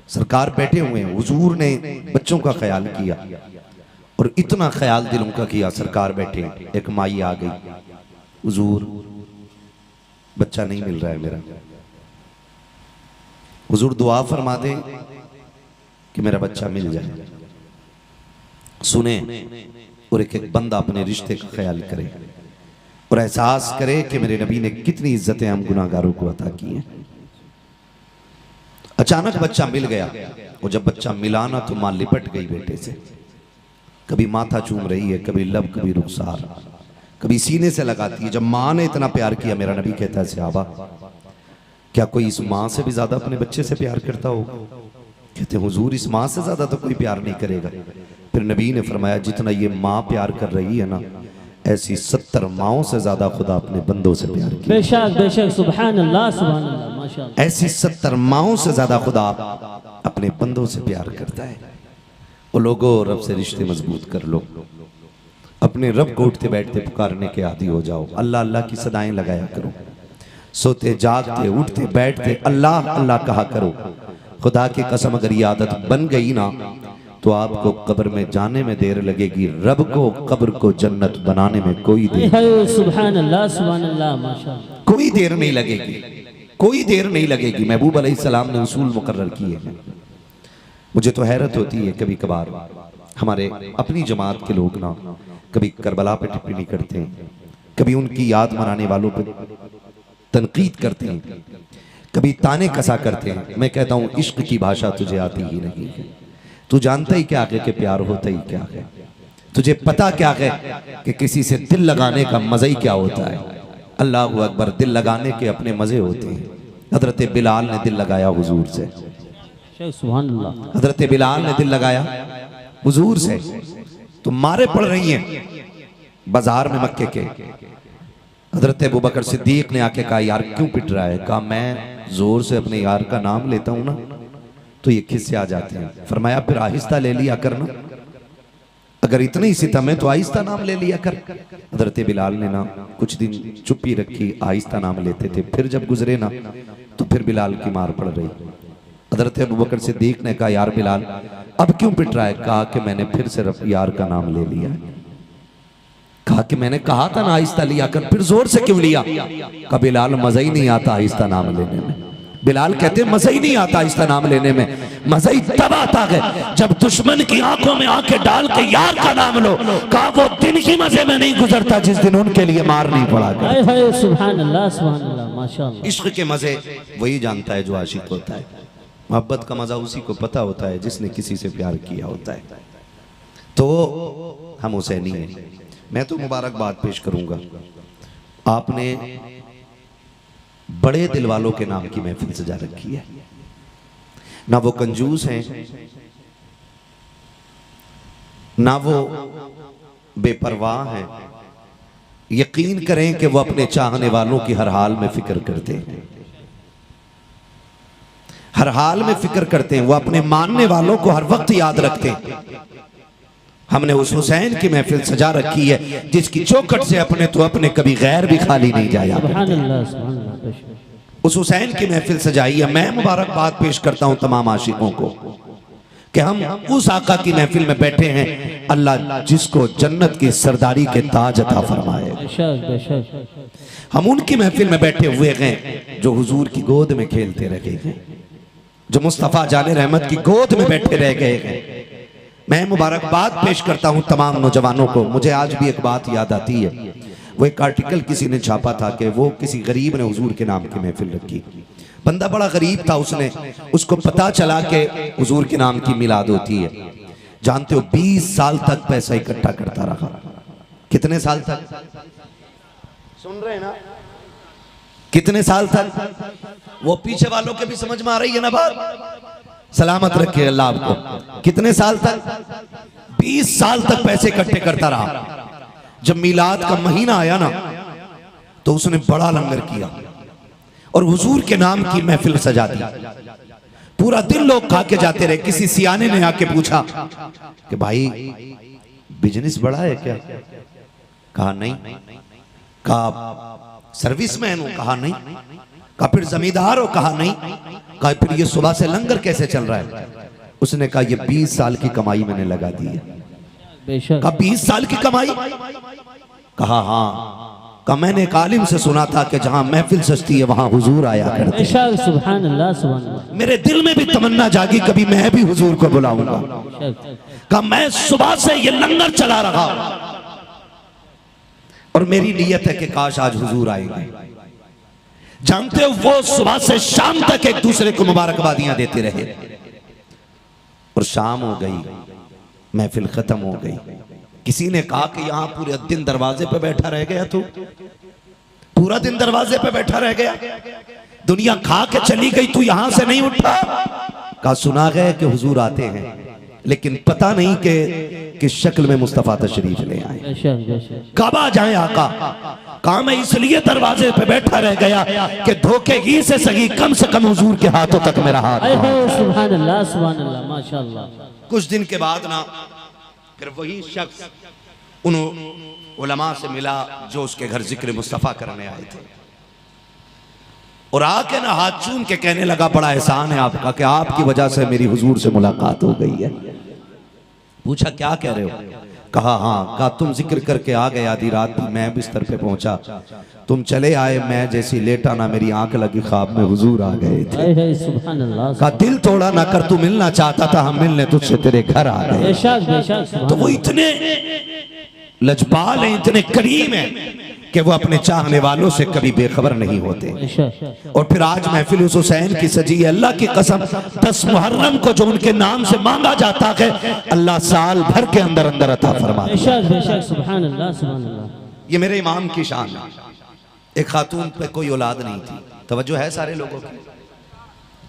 सरकार बैठे हुए हैं, हुजूर ने बच्चों का ख्याल किया और इतना ख्याल दिलों का किया। सरकार बैठे, एक माई आ गई, हुजूर बच्चा नहीं मिल रहा है मेरा, हुजूर दुआ फरमा दे कि मेरा बच्चा मिल जाए। सुने और एक एक बंदा अपने रिश्ते का ख्याल करे और एहसास करे कि मेरे नबी ने कितनी इज्जतें हम गुनाहगारों को अता की हैं। अचानक बच्चा मिल गया, और जब बच्चा मिला ना तो मां लिपट गई बेटे से। कभी माथा चूम रही है, कभी लब, कभी रुखसार, कभी सीने से लगाती है। जब मां ने इतना प्यार किया, मेरा नबी कहता है सहाबा क्या कोई इस मां से भी ज्यादा अपने बच्चे से प्यार करता हो? कहते हुजूर इस मां से ज्यादा तो कोई प्यार नहीं करेगा। फिर नबी ने फरमाया जितना ये मां प्यार कर रही है ना, ऐसी 70 माओं से ज्यादा खुदा अपने बंदों से प्यार किया। बेशक बेशक सुभान अल्लाह माशाअल्लाह। ऐसी 70 माओं से ज्यादा खुदा अपने बंदों से प्यार करता है। वो लोगों रब से रिश्ते मजबूत कर लो, अपने रब को उठते बैठते पुकारने के आदी हो जाओ। अल्लाह अल्लाह की सदाएं लगाया करो, सोते जागते उठते बैठते अल्लाह अल्लाह कहा करो। खुदा की कसम अगर ये आदत बन गई ना तो आपको कब्र में जाने में देर लगेगी, रब को कब्र को जन्नत बनाने में कोई देर, सुभान अल्लाह माशाअल्लाह, कोई देर नहीं लगेगी, कोई देर नहीं लगेगी। महबूब अलैहिस्सलाम ने उसूल मुकर्रर किए हैं। मुझे तो हैरत होती है कभी कभार हमारे अपनी जमात के लोग ना कभी करबला पे टिप्पणी करते हैं, कभी उनकी याद मनाने वालों पे तनकीद करते हैं, कभी ताने कसा करते हैं। मैं कहता हूँ इश्क की भाषा तुझे आती ही नहीं है, तू जानता ही क्या है कि प्यार होता ही क्या है, तुझे पता क्या है कि किसी से दिल लगाने का मजा ही क्या होता है। अल्लाह अकबर, दिल लगाने के अपने मजे होते हैं। हजरत बिलाल ने दिल लगाया हुजूर से, सुभान अल्लाह। हजरत बिलाल ने दिल लगाया हुजूर से, तो मारे पड़ रही हैं बाजार में मक्के के। हजरत अबू बकर सिद्दीक ने आके कहा यार क्यों पिट रहा है? कहा मैं जोर से अपने यार का नाम लेता हूं ना तो ये खिस्से आ जाते हैं। फरमाया फिर आहिस्ता ले लिया करना, अगर इतने ही सितम है तो आहिस्ता नाम ले लिया कर। हजरत बिलाल ने ना कुछ दिन चुप्पी रखी, आहिस्ता नाम लेते थे। फिर जब गुजरे ना तो फिर बिलाल की मार पड़ रही। हजरत अबू बकर सिद्दीक ने कहा यार बिलाल अब क्यों पिट रहा है? कहा कि मैंने फिर से यार का नाम ले लिया। कहा कि मैंने कहा था ना आहिस्ता लिया कर, फिर जोर से क्यों लिया? कहा बिलाल मजा ही नहीं आता आहिस्ता नाम लेने में। बिलाल कहते मजा ही नहीं आता आहिस्ता नाम लेने में, मजा ही तब आता है जब दुश्मन की आंखों में आंखें डाल के यार का नाम लो। कहा वो दिन ही मजे में नहीं गुजरता जिस दिन उनके लिए मार नहीं पड़ा। सुभान अल्लाह सुभान अल्लाह माशाअल्लाह। इश्क के मजे वही जानता है जो आशिक होता है। मोहब्बत का मजा उसी को पता होता है जिसने किसी से प्यार किया होता है। तो हम हुसैनी हैं। मैं तो मुबारकबाद पेश करूंगा, आपने बड़े दिल वालों के नाम की महफिल सजा रखी है। ना वो कंजूस हैं, ना वो बेपरवाह हैं। यकीन करें कि वो अपने चाहने वालों की हर हाल में फिक्र करते हैं, हर हाल में फिक्र करते हैं। वो अपने मानने वालों को हर वक्त याद रखते हैं। हमने उस हुसैन की महफिल सजा रखी है जिसकी चौखट से अपने तो अपने कभी गैर भी खाली नहीं जाया। उस हुसैन की महफिल सजाई है। मैं मुबारकबाद पेश करता हूं तमाम आशिकों को कि हम उस आका की महफिल में बैठे हैं। अल्लाह जिसको जन्नत की सरदारी के ताज अता फरमाए। हम उनकी महफिल में बैठे हुए हैं जो हुजूर की गोद में खेलते रह गए हैं, जो मुस्तफ़ा जाने रहमत की गोद में बैठे रह गए हैं। मैं मुबारकबाद पेश करता हूं तमाम नौजवानों को। मुझे आज भी एक बात याद आती है, वो एक आर्टिकल किसी ने छापा था कि वो किसी गरीब ने हुजूर के नाम की महफिल रखी। बंदा बड़ा गरीब था, उसको पता चला कि हुजूर के नाम की मिलाद होती है। जानते हो 20 साल तक पैसा इकट्ठा करता रहा। कितने साल तक? सुन रहे हैं ना? कितने साल तक? वो पीछे वालों के भी समझ में आ रही है ना बात? सलामत रखे अल्लाह आपको। कितने साल तक? 20 साल तक पैसे इकट्ठे करता रहा। जब मिलाद का महीना आया ना तो उसने बड़ा लंगर किया और हुजूर के नाम की महफिल सजा दी। पूरा दिन लोग खा के जाते रहे। किसी सियाने ने आके पूछा कि भाई बिजनेस बड़ा है क्या? कहा नहीं। कहा सर्विसमैन हो? कहा नहीं। कहा फिर जमींदार हो? कहा नहीं। कहा फिर ये सुबह से लंगर कैसे चल रहा है? उसने कहा ये 20 साल की कमाई मैंने लगा दी है। कहा 20 साल की कमाई? कहा हाँ। कहा मैंने एक आलिम से सुना था कि जहां महफिल सजती है वहां हुजूर आया करते हैं। सुभान अल्लाह सुभान अल्लाह। मेरे दिल में भी तमन्ना जागी कभी मैं भी हुजूर को बुलाऊंगा। कहा मैं सुबह से ये लंगर चला रहा और मेरी नीयत है कि काश आज हुजूर आएंगे। जानते हो वो सुबह से शाम तक एक दूसरे को मुबारकबादियां देते रहे और शाम हो गई, महफिल खत्म हो गई। किसी ने कहा कि यहां पूरे दिन दरवाजे पे बैठा रह गया, तू पूरा दिन दरवाजे पे बैठा रह गया, दुनिया खा के चली गई, तू यहां से नहीं उठा। कहा सुना गया कि हुजूर आते हैं लेकिन पता नहीं कि किस शक्ल में मुस्तफा तशरीफ ले आए, कब आ जाए आका। कहा मैं इसलिए दरवाजे पे बैठा रह गया कि धोखे ही से सही कम से कम हुजूर के हाथों तक मेरा हाथ। सुभान अल्लाह सुभान अल्लाह माशाअल्लाह। कुछ दिन के बाद ना फिर वही शख्स उन उलमा से मिला जो उसके घर जिक्र मुस्तफा करने आए थे और आके ना हाथ चूम के कहने लगा बड़ा एहसान है आपका कि आपकी वजह से मेरी हुजूर से मुलाकात हो गई है। पूछा क्या कह रहे हो? कहा हाँ। कहा तुम जिक्र करके आ गए, आधी रात भी मैं बिस्तर पे पहुंचा, तुम चले आए, मैं जैसी लेटा ना मेरी आंख लगी, ख्वाब में हुजूर आ गए थे। सुभान अल्लाह। कहा दिल तोड़ा ना कर, तू मिलना चाहता था, हम मिलने तुझसे तेरे घर आ गए। बेशक बेशक। तो वो इतने लजपाल हैं, इतने करीम हैं कि वो अपने चाहने वालों से कभी बेखबर नहीं होते। और फिर आज महफिल उस हुसैन की सजी है। अल्लाह की कसम 10 मुहर्रम को जो उनके नाम से मांगा जाता है अल्लाह साल भर के अंदर अंदर अता फरमाता है। सुभान अल्लाह सुभान अल्लाह। ये मेरे इमाम की शान है। एक खातून पे कोई औलाद नहीं थी, तवज्जो है सारे लोगों की,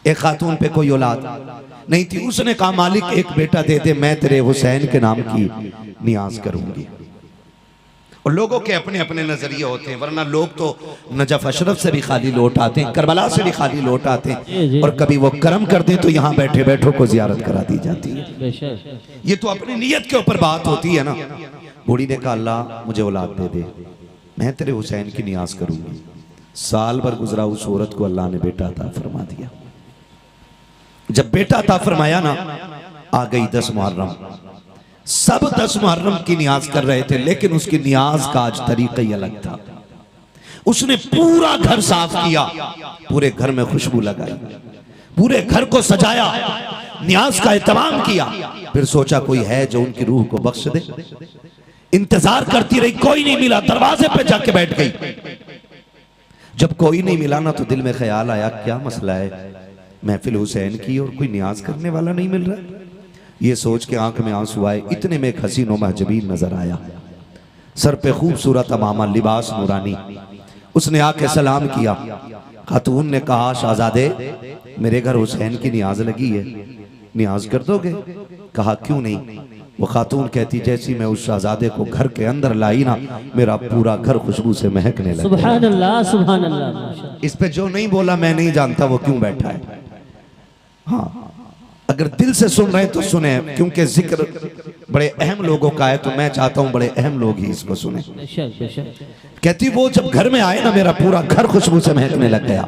एक खातून पे कोई औलाद नहीं थी, उसने कहा मालिक एक बेटा दे दे, मैं तेरे हुसैन के नाम की नियाज करूंगी। और लोगों के अपने अपने नजरिए होते हैं, वरना लोग तो नजफ अशरफ से भी खाली लौट आते हैं, करबला से भी खाली लौट आते हैं, और कभी वो करम कर दें तो यहाँ बैठे बैठों को जियारत करा दी जाती है। ये तो अपनी नीयत के ऊपर बात होती है ना। बूढ़ी ने कहा अल्लाह मुझे औलाद दे दे, मैं तेरे हुसैन की नियाज करूंगी। साल भर गुजरा, उस औरत को अल्लाह ने बेटा अता फरमा दिया। जब बेटा अता फरमाया ना, आ गई 10 मुहर्रम। सब 10 मुहर्रम की नियाज कर रहे थे, लेकिन उसकी नियाज का आज तरीका ही अलग था। उसने पूरा घर साफ किया, पूरे घर में खुशबू लगाई, पूरे घर को सजाया, नियाज का एहतमाम किया। फिर सोचा कोई है जो उनकी रूह को बख्श दे। इंतजार करती रही, कोई नहीं मिला, दरवाजे पे जाके बैठ गई। जब कोई नहीं मिला ना, तो दिल में ख्याल आया क्या मसला है, महफिल हुसैन की और कोई नियाज करने वाला नहीं मिल रहा। ये सोच के आंख में आंसू आए। इतने में एक हसीन व महजबीन नजर आया, सर पे खूबसूरत अमामा, लिबास नूरानी। उसने आके सलाम किया। खातून ने कहा शहजादे मेरे घर हुसैन की नियाज लगी है, नियाज कर दोगे? कहा क्यों नहीं। वो खातून कहती जैसी मैं उस शहजादे को घर के अंदर लाई ना, मेरा पूरा घर खुशबू से महकने लगा। सुभान अल्लाह, सुभान अल्लाह। इस पे जो नहीं बोला मैं नहीं जानता वो क्यों बैठा है। हाँ, अगर दिल से सुन रहे हैं तो सुने, क्योंकि जिक्र बड़े अहम लोगों का है, तो मैं चाहता हूं बड़े अहम लोग ही इसको सुने। कहती वो जब घर में आए ना, मेरा पूरा घर खुशबू से महकने लग गया।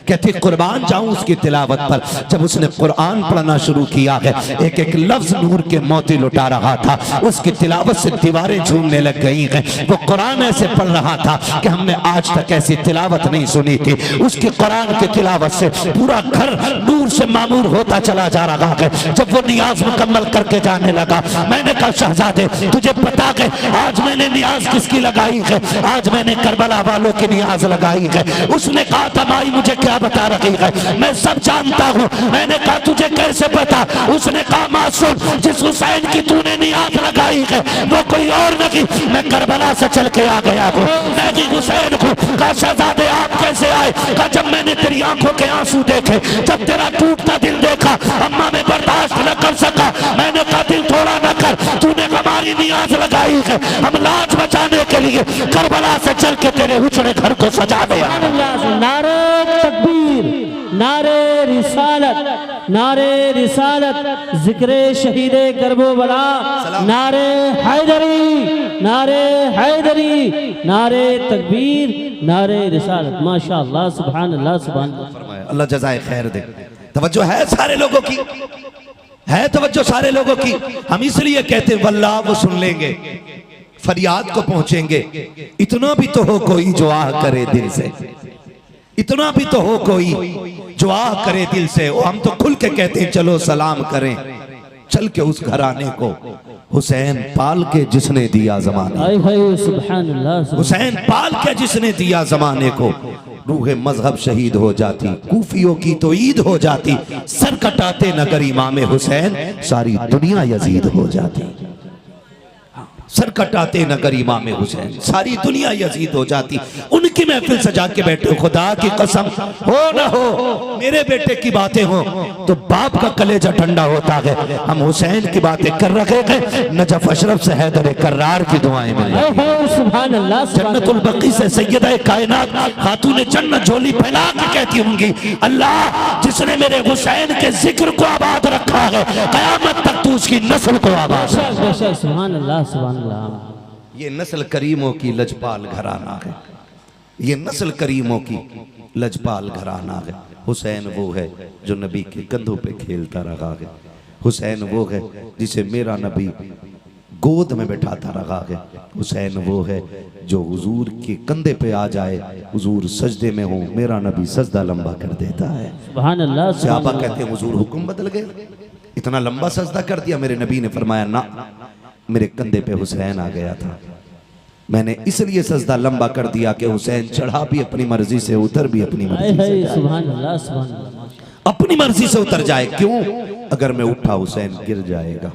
कहती कुर्बान जाऊं उसकी तिलावत पर। जब उसने कुरान पढ़ना शुरू किया है, एक एक लफ्ज नूर के मोती लुटा रहा था। उसकी तिलावत से दीवारें झूमने लग गई हैं। वो कुरान ऐसे पढ़ रहा था कि हमने आज तक ऐसी तिलावत नहीं सुनी थी। उसकी कुरान की तिलावत से पूरा घर नूर से मामूर होता चला जा रहा है। जब वो नियाज मुकम्मल करके जाने लगा, मैंने कहा शहजादे तुझे पता है आज मैंने नियाज किसकी लगाई है? आज मैंने करबला वालों की नियाज लगाई है। उसने कहा था माई मुझे क्या बता रही है, मैं सब जानता हूँ। मैंने कहा तुझे कैसे पता? उसने कहा मासूम, जिस हुसैन की तूने नियाज लगाई है वो कोई और नहीं, मैं करबला से चल के आ गया हूँ, मैं भी हुसैन हूँ। कहा शहजादे आप कैसे आए? कहा जब मैंने तेरी आंखों के आंसू देखे, जब तेरा टूटता दिल देखा, अम्मा में बर्दाश्त न कर सका। मैंने कहा दिल थोड़ा न कर, तूने हमारी नियाज लगाई है, हम लाज बचाने के लिए करबला से चल के तेरे उछड़े घर को सजा दे। नारे तकबीर, नारे रिसालत, नारे रिसालत, जिक्रे शहीदे करबला, नारे हैदरी, नारे हैदरी, नारे तकबीर, नारे रिसालत। माशाअल्लाह, सुभान अल्लाह, सुभान अल्लाह। अल्लाह जज़ाए खैर दे। तवज्जो है सारे लोगों की, है तवज्जो सारे लोगों की। हम इसलिए कहते हैं वल्लाह वो सुन लेंगे, फरियाद को पहुंचेंगे। इतना भी तो हो कोई जो आह करे दिल से, इतना भी तो हो कोई जो आह करे दिल से। हम तो खुल के कहते हैं चलो सलाम करें, चल के उस घराने को हुसैन पाल के जिसने दिया जमाने, सुभान अल्लाह, हुसैन पाल के जिसने दिया जमाने को। रूह मजहब शहीद हो जाती, कूफियों की तो ईद हो जाती, सर कटाते नगर इमाम हुसैन, सारी दुनिया यजीद हो जाती। सर कटाते नगर इमाम हुसैन, सारी दुनिया यजीद हो जाती। उनकी महफिल सजा के बैठे, खुदा की कसम हो न हो मेरे बेटे की बातें हो तो बाप का कलेजा ठंडा होता है। हम हुसैन की बातें कर रहे हैं, नजफ अशरफ से हैदर कर्रार की दुआएं मिल रही हैं। सुभान अल्लाह, जन्नतुल बकी से सैयदा कायनात खातून जन्नत झोली फैला के कहती होंगी अल्लाह जिसने मेरे हुसैन के जिक्र को आबाद रखा है, कयामत तक तू उसकी नस्ल को आबाद। सुभान अल्लाह, सुभान अल्लाह। ये नस्ल करीमों की लजपाल घराना है, ये नस्ल करीमों की लजपाल घराना है। हुसैन वो है जो नबी के कंधों पे खेलता रहा है। हुसैन वो है जिसे मेरा नबी गोद में बैठाता रहा है। हुसैन वो है जो हुजूर के कंधे पे आ जाए, हुजूर सजदे में हो, मेरा नबी सजदा लंबा कर देता है। सुभान अल्लाह। सहाबा कहते हैं हुजूर हुक्म बदल गए, इतना लंबा सजदा कर दिया। मेरे नबी ने फरमाया ना, मेरे कंधे पे हुसैन आ गया था, मैंने इसलिए सजदा लंबा कर दिया कि हुसैन चढ़ा भी अपनी मर्जी से, उतर भी अपनी मर्जी से। सुभान अल्लाह, सुभान अल्लाह। अपनी मर्जी से उतर जाए। क्यों? अगर मैं उठा हुसैन गिर जाएगा,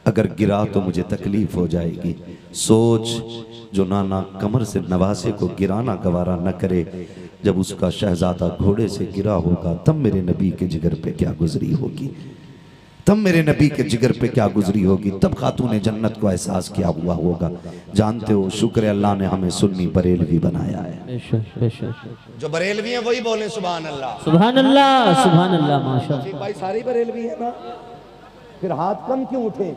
अगर गिरा तो मुझे तकलीफ हो जाएगी। सोच जो नाना कमर से नवासे को गिराना गवारा न करे, जब उसका शहजादा घोड़े से गिरा होगा तब मेरे नबी के जिगर पे क्या गुजरी होगी, तब मेरे नबी के जिगर पे क्या गुजरी होगी, तब खातून जन्नत को एहसास क्या हुआ होगा। जानते हो शुक्र अल्लाह ने हमें सुन्नी बरेलवी बनाया है। जो बरेलवी हैं वही बोले सुभान अल्लाह, सुभान अल्लाह, सुभान अल्लाह, माशाअल्लाह। भाई सारी बरेलवी है ना, फिर हाथ कम क्यों उठे?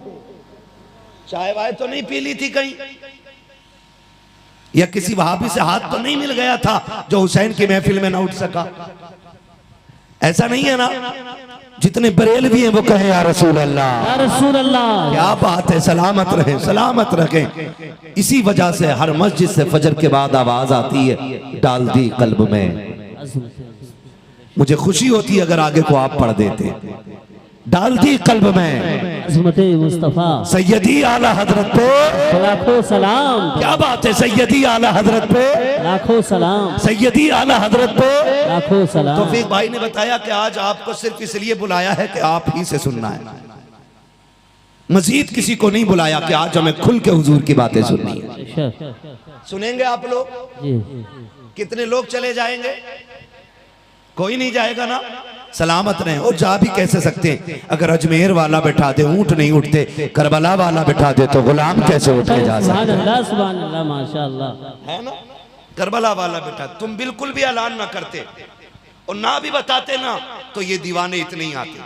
चाय वाय तो नहीं पी ली थी कहीं, या किसी वहाबी से हाथ तो नहीं मिल गया था जो हुसैन की महफिल में ना उठ सका? ऐसा नहीं है ना? जितने बरेलवी हैं वो कहे या रसूल अल्लाह, या रसूल अल्लाह। क्या बात है, सलामत रहे, सलामत रखें। इसी वजह से हर मस्जिद से फजर के बाद आवाज आती है, डाल दी कल्ब में। मुझे खुशी होती अगर आगे को आप पढ़ देते, डाल दी कल्ब में अज़मते मुस्तफा सैयदी आला हजरत पे लाखों सलाम। क्या बात है, सैयदी आला हजरत पे लाखों सलाम, सैयदी आला हजरत पे लाखों सलाम। तौफीक भाई ने बताया कि आज आपको सिर्फ इसलिए बुलाया है कि आप ही से सुनना है, मजीद किसी को नहीं बुलाया कि आज हमें खुल के हुजूर की बातें सुननी है। सुनेंगे आप लोग? कितने लोग चले जाएंगे? कोई नहीं जाएगा ना? सलामत रहे। और जा भी कैसे सकते हैं? अगर अजमेर वाला बैठा दे ऊंट नहीं उठते, करबला वाला बैठा दे तो गुलाम कैसे उठ के जा सकते? सुभान अल्लाह, सुभान अल्लाह, माशाअल्लाह, है ना? करबला वाला बैठा, तुम बिल्कुल भी ऐलान ना करते और ना भी बताते ना तो ये दीवाने इतने ही आते।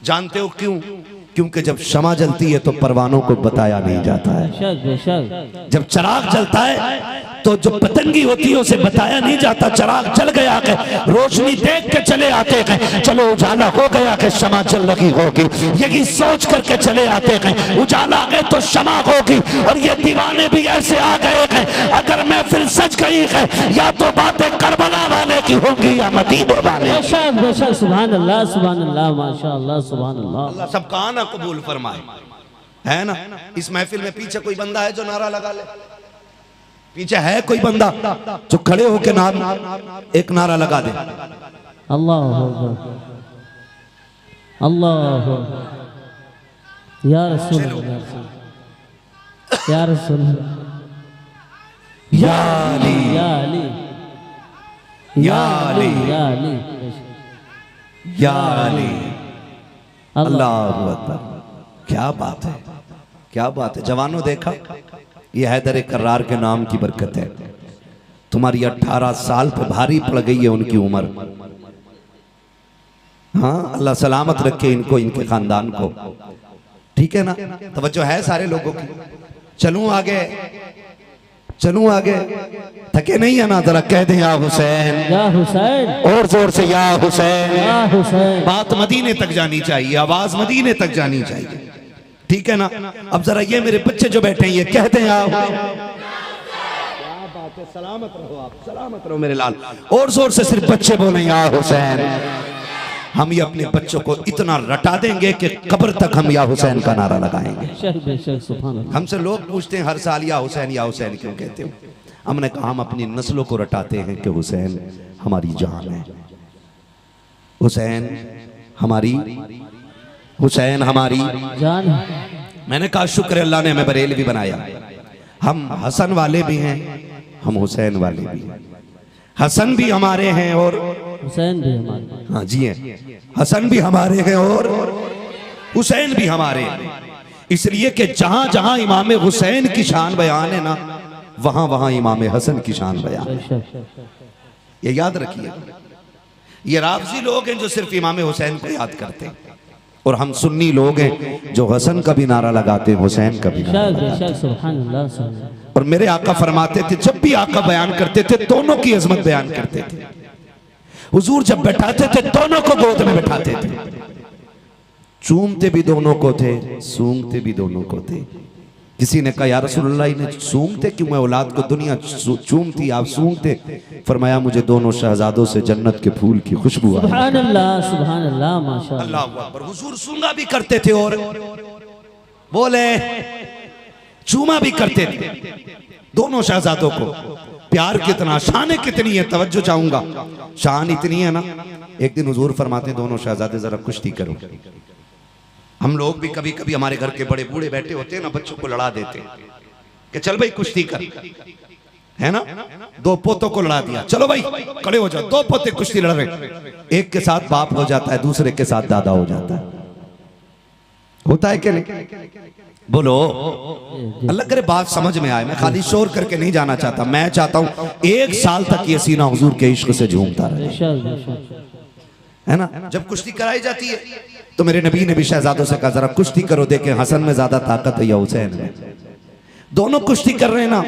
जानते हो क्यों? क्योंकि जब शमा जलती है तो परवानों को बताया नहीं जाता है। बेशक बेशक। जब चिराग जलता है तो जो पतंगी होती है उसे बताया नहीं जाता। चिराग जल गया के रोशनी देख के चले आते हैं, चलो उजाला हो गया के शमा जल लगी होगी, यही सोच करके चले आते हैं। उजाला आ गए तो शमा होगी। और ये दीवाने भी ऐसे आ गए हैं, अगर महफिल सज गई है या तो बातें करबला वाले की होंगी या मदीने वाले। बेशक बेशक, सुभान अल्लाह, सुभान अल्लाह, माशाअल्लाह, सुभान अल्लाह। अल्लाह सबका आना कबूल फरमाए, है ना? इस महफिल में पीछे कोई बंदा है जो नारा लगा ले? पीछे है कोई बंदा जो खड़े होके एक नारा लगा दे? अल्लाह अल्लाह, या रसूल अल्लाह, या रसूल, या अली, या अली, या अली, या अली, या अली। अल्लाहु अकबर। क्या बात है, क्या बात है। जवानों देखा, ये हैदर कर्रार के नाम की बरकत है। तुम्हारी 18 साल पे भारी पड़ गई है उनकी उम्र। हाँ, अल्लाह सलामत रखे इनको, इनके खानदान को। ठीक है ना? तवज्जो है सारे लोगों की। चलूं आगे, चलूं आगे। थके नहीं है ना? जरा कह दें या हुसैन, या हुसैन, और जोर से या हुसैन, या हुसैन। बात मदीने तक जानी चाहिए, आवाज मदीने तक जानी चाहिए। ठीक है ना? अब जरा ये मेरे बच्चे जो बैठे हैं ये कहते हैं क्या बात है, सलामत रहो आप, सलामत रहो मेरे लाल। और जोर से सिर्फ बच्चे बोले या हुसैन। हम ये अपने बच्चों को इतना रटा देंगे कि कब्र तक हम या हुसैन का नारा लगाएंगे। बेशक बेशक, सुभान अल्लाह। हमसे लोग पूछते हैं हर साल या हुसैन क्यों कहते हो? हमने कहा हम अपनी नस्लों को रटाते हैं कि हुसैन हमारी जान है, हुसैन हमारी, हुसैन हमारी जान। मैंने कहा शुक्र अल्लाह ने हमें बरेलवी बनाया। हम हसन वाले भी हैं, हम हुसैन वाले भी हैं। हसन भी हमारे हैं और हुसैन भी हमारे। हाँ जी हैं, हसन भी हमारे हैं और हुसैन भी हमारे हैं। इसलिए कि जहां जहां इमाम हुसैन की शान बयान है ना, वहां वहां इमाम हसन की शान बयान है। ये याद रखिए। ये राफजी लोग हैं जो सिर्फ इमाम हुसैन को याद करते हैं, और हम सुन्नी लोग हैं जो हसन का भी नारा लगाते हैं, हुसैन का भी नारा लगाते हैं। सुभान अल्लाह, सुभान अल्लाह। और मेरे आका फरमाते थे, जब भी आका बयान करते थे दोनों की अजमत बयान करते थे। हुजूर जब बैठाते थे दोनों को गोद में बैठाते थे, चूमते भी दोनों को थे, सूंघते भी दोनों को थे। किसी ने कहा या रसूलल्लाह इन्हें सूंघते क्यों? मैं औलाद को दुनिया चूमती, आप सूंघते? फरमाया मुझे दोनों शहजादों से जन्नत के फूल की खुशबू आई। सुभान अल्लाह, सुभान अल्लाह, माशाअल्लाह। अल्लाह अकबर। हुजूर सूंघा भी करते थे और बोले चूमा भी करते थे दोनों शहजादों को। प्यार कितना, शान कितनी है, तवज्जो चाहूंगा। शान इतनी है ना, एक दिन हुजूर फरमाते दोनों शहजादे जरा कुश्ती करो। हम लोग भी कभी कभी हमारे घर के बड़े बूढ़े बैठे होते हैं ना, बच्चों को लड़ा देते हैं कि चल भाई कुश्ती कर, है ना। दो पोतों को लड़ा दिया, चलो भाई खड़े हो जाओ, दो पोते कुश्ती लड़ रहे, एक के साथ बाप हो जाता है, दूसरे के साथ दादा हो जाता है। होता है कि नहीं? बोलो। अल्लाह करे बात समझ में आए। मैं खाली शोर करके नहीं जाना चाहता, मैं चाहता हूं 1 साल तक ये सीना हुजूर के इश्क से झूमता रहे, है ना। जब कुश्ती कराई जाती है तो मेरे नबी ने भी शहजादों से कहा जरा कुश्ती करो, देखें हसन में ज्यादा ताकत है या हुसैन में। दोनों कुश्ती कर रहे हैं ना,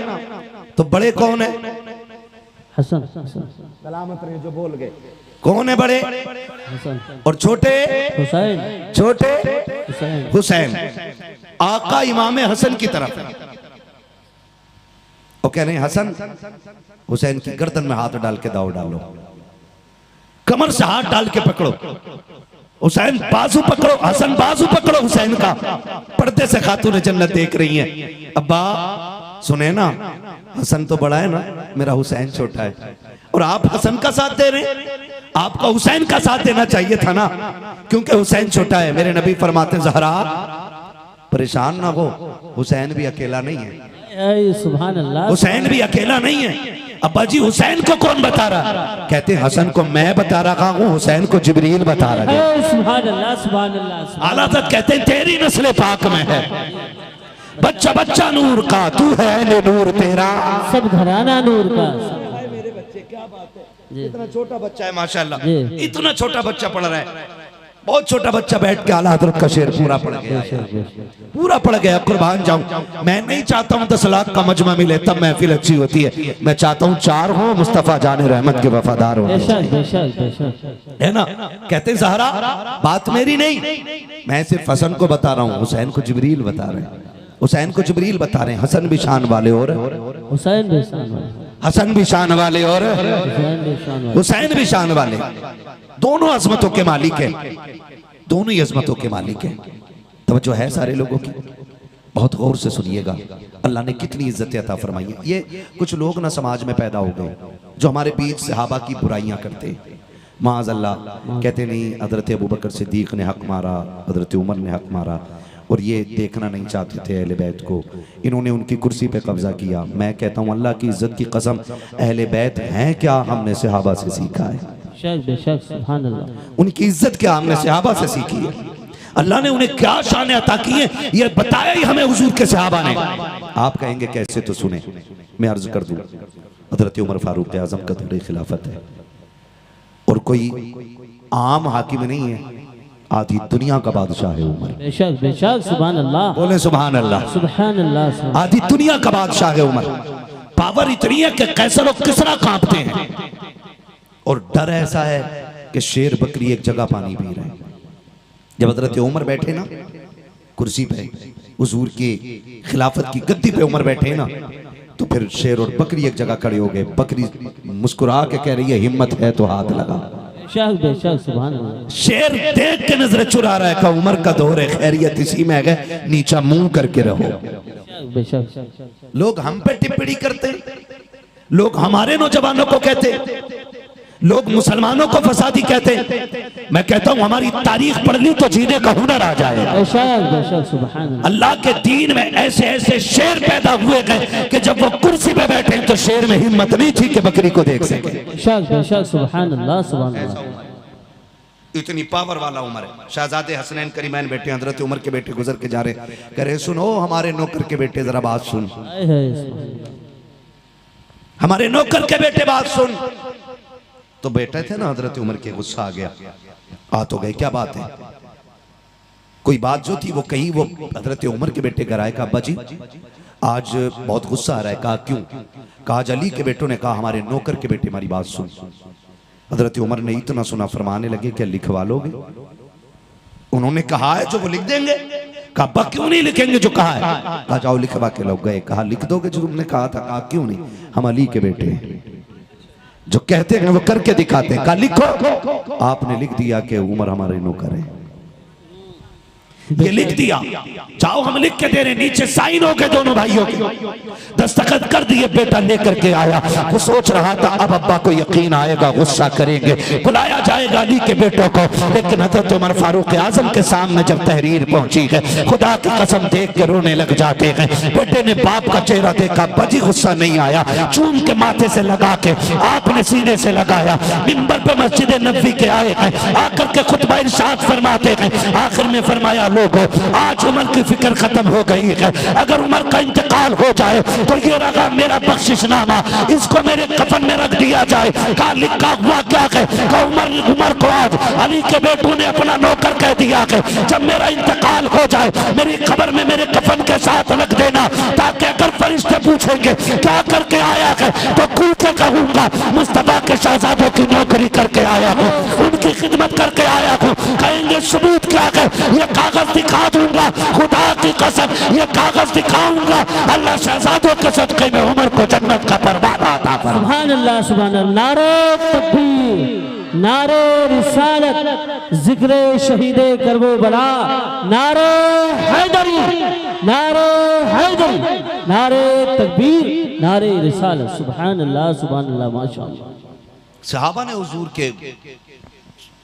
तो बड़े कौन है? हसन। सलामत रहे जो बोल गए। कौन है बड़े? हसन। और छोटे? हुसैन। छोटे? हुसैन। हुसैन। आका इमाम हसन की तरफ है। वो कह रहे हैं हसन हुसैन की गर्दन में हाथ डाल के दाव डालो, कमर से हाथ डाल के पकड़ो, हुसैन बाजू पकड़ो, हसन बाजू पकड़ो हुसैन का। पर्दे से खातून जन्नत देख रही है। अब्बा सुने ना, हसन तो बड़ा है ना, मेरा हुसैन छोटा है, और आप हसन का साथ दे रहे हैं, आपको हुसैन का साथ देना चाहिए था ना, क्योंकि हुसैन छोटा है। मेरे नबी फरमाते ज़हरा परेशान ना हो, हुसैन भी अकेला नहीं है। सुभान अल्लाह। हुसैन भी अकेला नहीं है। अब्बा जी हुसैन को कौन बता रहा? कहते हसन को मैं बता रहा हूँ, हुसैन को जिब्रील बता रहा है। सुभान अल्लाह, सुभान अल्लाह। आला हज़रत कहते हैं तेरी नस्ल पाक में है, बच्चा बच्चा नूर का, तू है नूर तेरा, सब घराना नूर का। मेरे बच्चे क्या बात है, इतना छोटा बच्चा है माशाल्लाह, इतना छोटा बच्चा पढ़ रहा है, बहुत छोटा बच्चा बैठ के आला हज़रत का शेर पूरा पढ़ गया, पूरा पढ़ गया। कुर्बान जाऊं, मैं नहीं चाहता हूं 10 लाख का मजमा मिले तब महफिल अच्छी होती है, मैं चाहता हूं 4 हो, मुस्तफा जाने रहमत के वफादार हो, है ना। कहते हैं ज़हरा बात मेरी नहीं, मैं सिर्फ हसन को बता रहा हूं, हुसैन को जिब्रील बता रहे हैं, हुसैन को जिब्रील बता रहे हैं। हसन भी शान वाले और हुसैन भी शान वाले, हसन भी शान वाले और हुसैन भी शान वाले, दोनों अजमतों के मालिक है, दोनों ही अजमतों के मालिक है। तवज्जो है सारे लोगों की, बहुत गौर से सुनिएगा। अल्लाह ने कितनी इज्जत अता फरमाई है। ये कुछ लोग ना समाज में पैदा हो गए जो हमारे बीच सहाबा की बुराइयां करते हैं। माज़ अल्लाह कहते नहीं हज़रत अबू बकर सिद्दीक ने हक मारा, हज़रत उमर ने हक मारा, और ये देखना नहीं चाहते थे अहले बैत को, इन्होंने उनकी कुर्सी पे कब्जा किया। मैं कहता हूँ अल्लाह की इज्जत की कसम, अहले बैत हैं क्या, हमने सहाबा से सीखा है। उनकी इज्जत क्या हमने सहाबा से सीखी है। अल्लाह ने उन्हें क्या शान अता की है ये बताया ही हमें हुजूर के सहाबा ने। आप कहेंगे कैसे, तो सुने, मैं अर्ज कर दूं, हज़रत उमर फारूक आज़म का दौरे खिलाफत है और कोई आम हाकिम नहीं है, आधी दुनिया का बादशाह है उमर। बेशक बेशक, सुभान अल्लाह, बोले सुभान अल्लाह, सुभान अल्लाह। आधी दुनिया का बादशाह है उमर। पावर इतनी है कि कैसर और किसरा कांपते हैं, और डर ऐसा है कि शेर बकरी एक जगह पानी पी रहे हैं। जब हज़रत उमर बैठे ना कुर्सी पे, हुजूर की खिलाफत की गद्दी पे उमर बैठे ना, तो फिर शेर और बकरी एक जगह खड़े हो गए। बकरी मुस्कुरा के कह रही है हिम्मत है तो हाथ लगा। बेशक बेशक, सुभान अल्लाह। शेर देख के नजर चुरा रहा है का उमर का दौर है, खैरियत इसी में है, नीचा मुंह करके रहो। बेशक लोग हम पे टिप्पणी करते, लोग हमारे नौजवानों को कहते, लोग मुसलमानों को फसादी कहते। मैं कहता हूं हमारी तारीख पढ़ ली तो जीने का हुनर आ जाए। बेशक बेशक, सुभान अल्लाह। अल्लाह के दीन में ऐसे ऐसे शेर पैदा हुए गए कि जब वो कुर्सी पे बैठे तो शेर में हिम्मत नहीं थी कि बकरी को देख सके। बेशक बेशक, सुभान अल्लाह, सुभान अल्लाह। इतनी पावर वाला उमर है। शहजादे हसनैन करीमैन बेटे हजरत उमर के बेटे गुजर के जा रहे, कह रहे सुनो हमारे नौकर के बेटे जरा बात सुन, हमारे नौकर के बेटे बात सुन। तो बेटे थे ना हजरत उमर के, गुस्सा आ गया, आ तो गए, क्या बात है। कोई बात जो थी वो कही, वो हजरत उमर के बेटे घर आए, कहा अब्बा जी आज बहुत गुस्सा आ रहा है। कहा क्यों? कहा अली के बेटों ने कहा हमारे नौकर के बेटे हमारी बात सुन। हजरत उमर ने इतना सुना, फरमाने लगे क्या लिखवा लोगे? उन्होंने कहा है जो वो लिख देंगे। कहा अब्बा क्यों नहीं लिखेंगे जो कहा है? कहा जाओ लिखवा के लोग गए। कहा लिख दोगे जो तुमने कहा था? कहा क्यों नहीं, हम अली के बेटे हैं, जो कहते हैं वो करके दिखाते हैं। कहा लिखो। आपने लिख दिया कि उमर हमारे नौकर है। ये लिख दिया, जाओ हम लिख के दे रहे, नीचे साइन हो गए दोनों भाइयों के, दस्तखत कर दिए। बेटा लेकर के आया, वो सोच रहा था अब अब्बा को यकीन आएगा, गुस्सा करेंगे, बुलाया जाएगा अली के बेटों को। लेकिन हज़रत उमर फारूक आजम के सामने जब तहरीर पहुंची है, खुदा की कसम देख के रोने लग जाते हैं। बेटे ने बाप का चेहरा देखा, बजी गुस्सा नहीं आया, चूम के माथे से लगा के आपने सीने से लगाया, मिंबर पे मस्जिद नबवी के आए हैं, आकर के खुतबा इरशाद फरमाते हैं। आखिर में फरमाया, लोगों आज उमर की फिक्र खत्म हो गई है, अगर उमर का इंतकाल हो जाए तो ये रहा मेरा बख्शिशनामा, इसको मेरे कफन में रख दिया जाए। कहा लिखा हुआ क्या है? उमर को आज अली के बेटों ने अपना नौकर कह दिया है, जब मेरा इंतकाल हो जाए मेरी कब्र में मेरे कफन के साथ रख देना, ताकि अगर फरिश्ते पूछेंगे क्या करके आया है तो खुल के कहूंगा मुस्तफा के शहजादों की नौकरी करके आया हूँ, उनकी खिदमत करके आया हूँ। कहेंगे सबूत क्या है? ये कागज दिखा दूंगा, खुदा की कसम ये कागज दिखाऊंगा, अल्लाह शहजादों के सदक़े में उमर को जन्नत का परवाना अता फरमा। सुभान अल्लाह, सुभान अल्लाह। नारे तकबीर, नारे रिसालत, जिक्र शहीदे करबो बला, नारे हैदरी, नारे हैदरी, नारे तकबीर, नारे रिसालत। सुभान अल्लाह, सुभान अल्लाह, माशाअल्लाह। सहाबा ने हुजूर के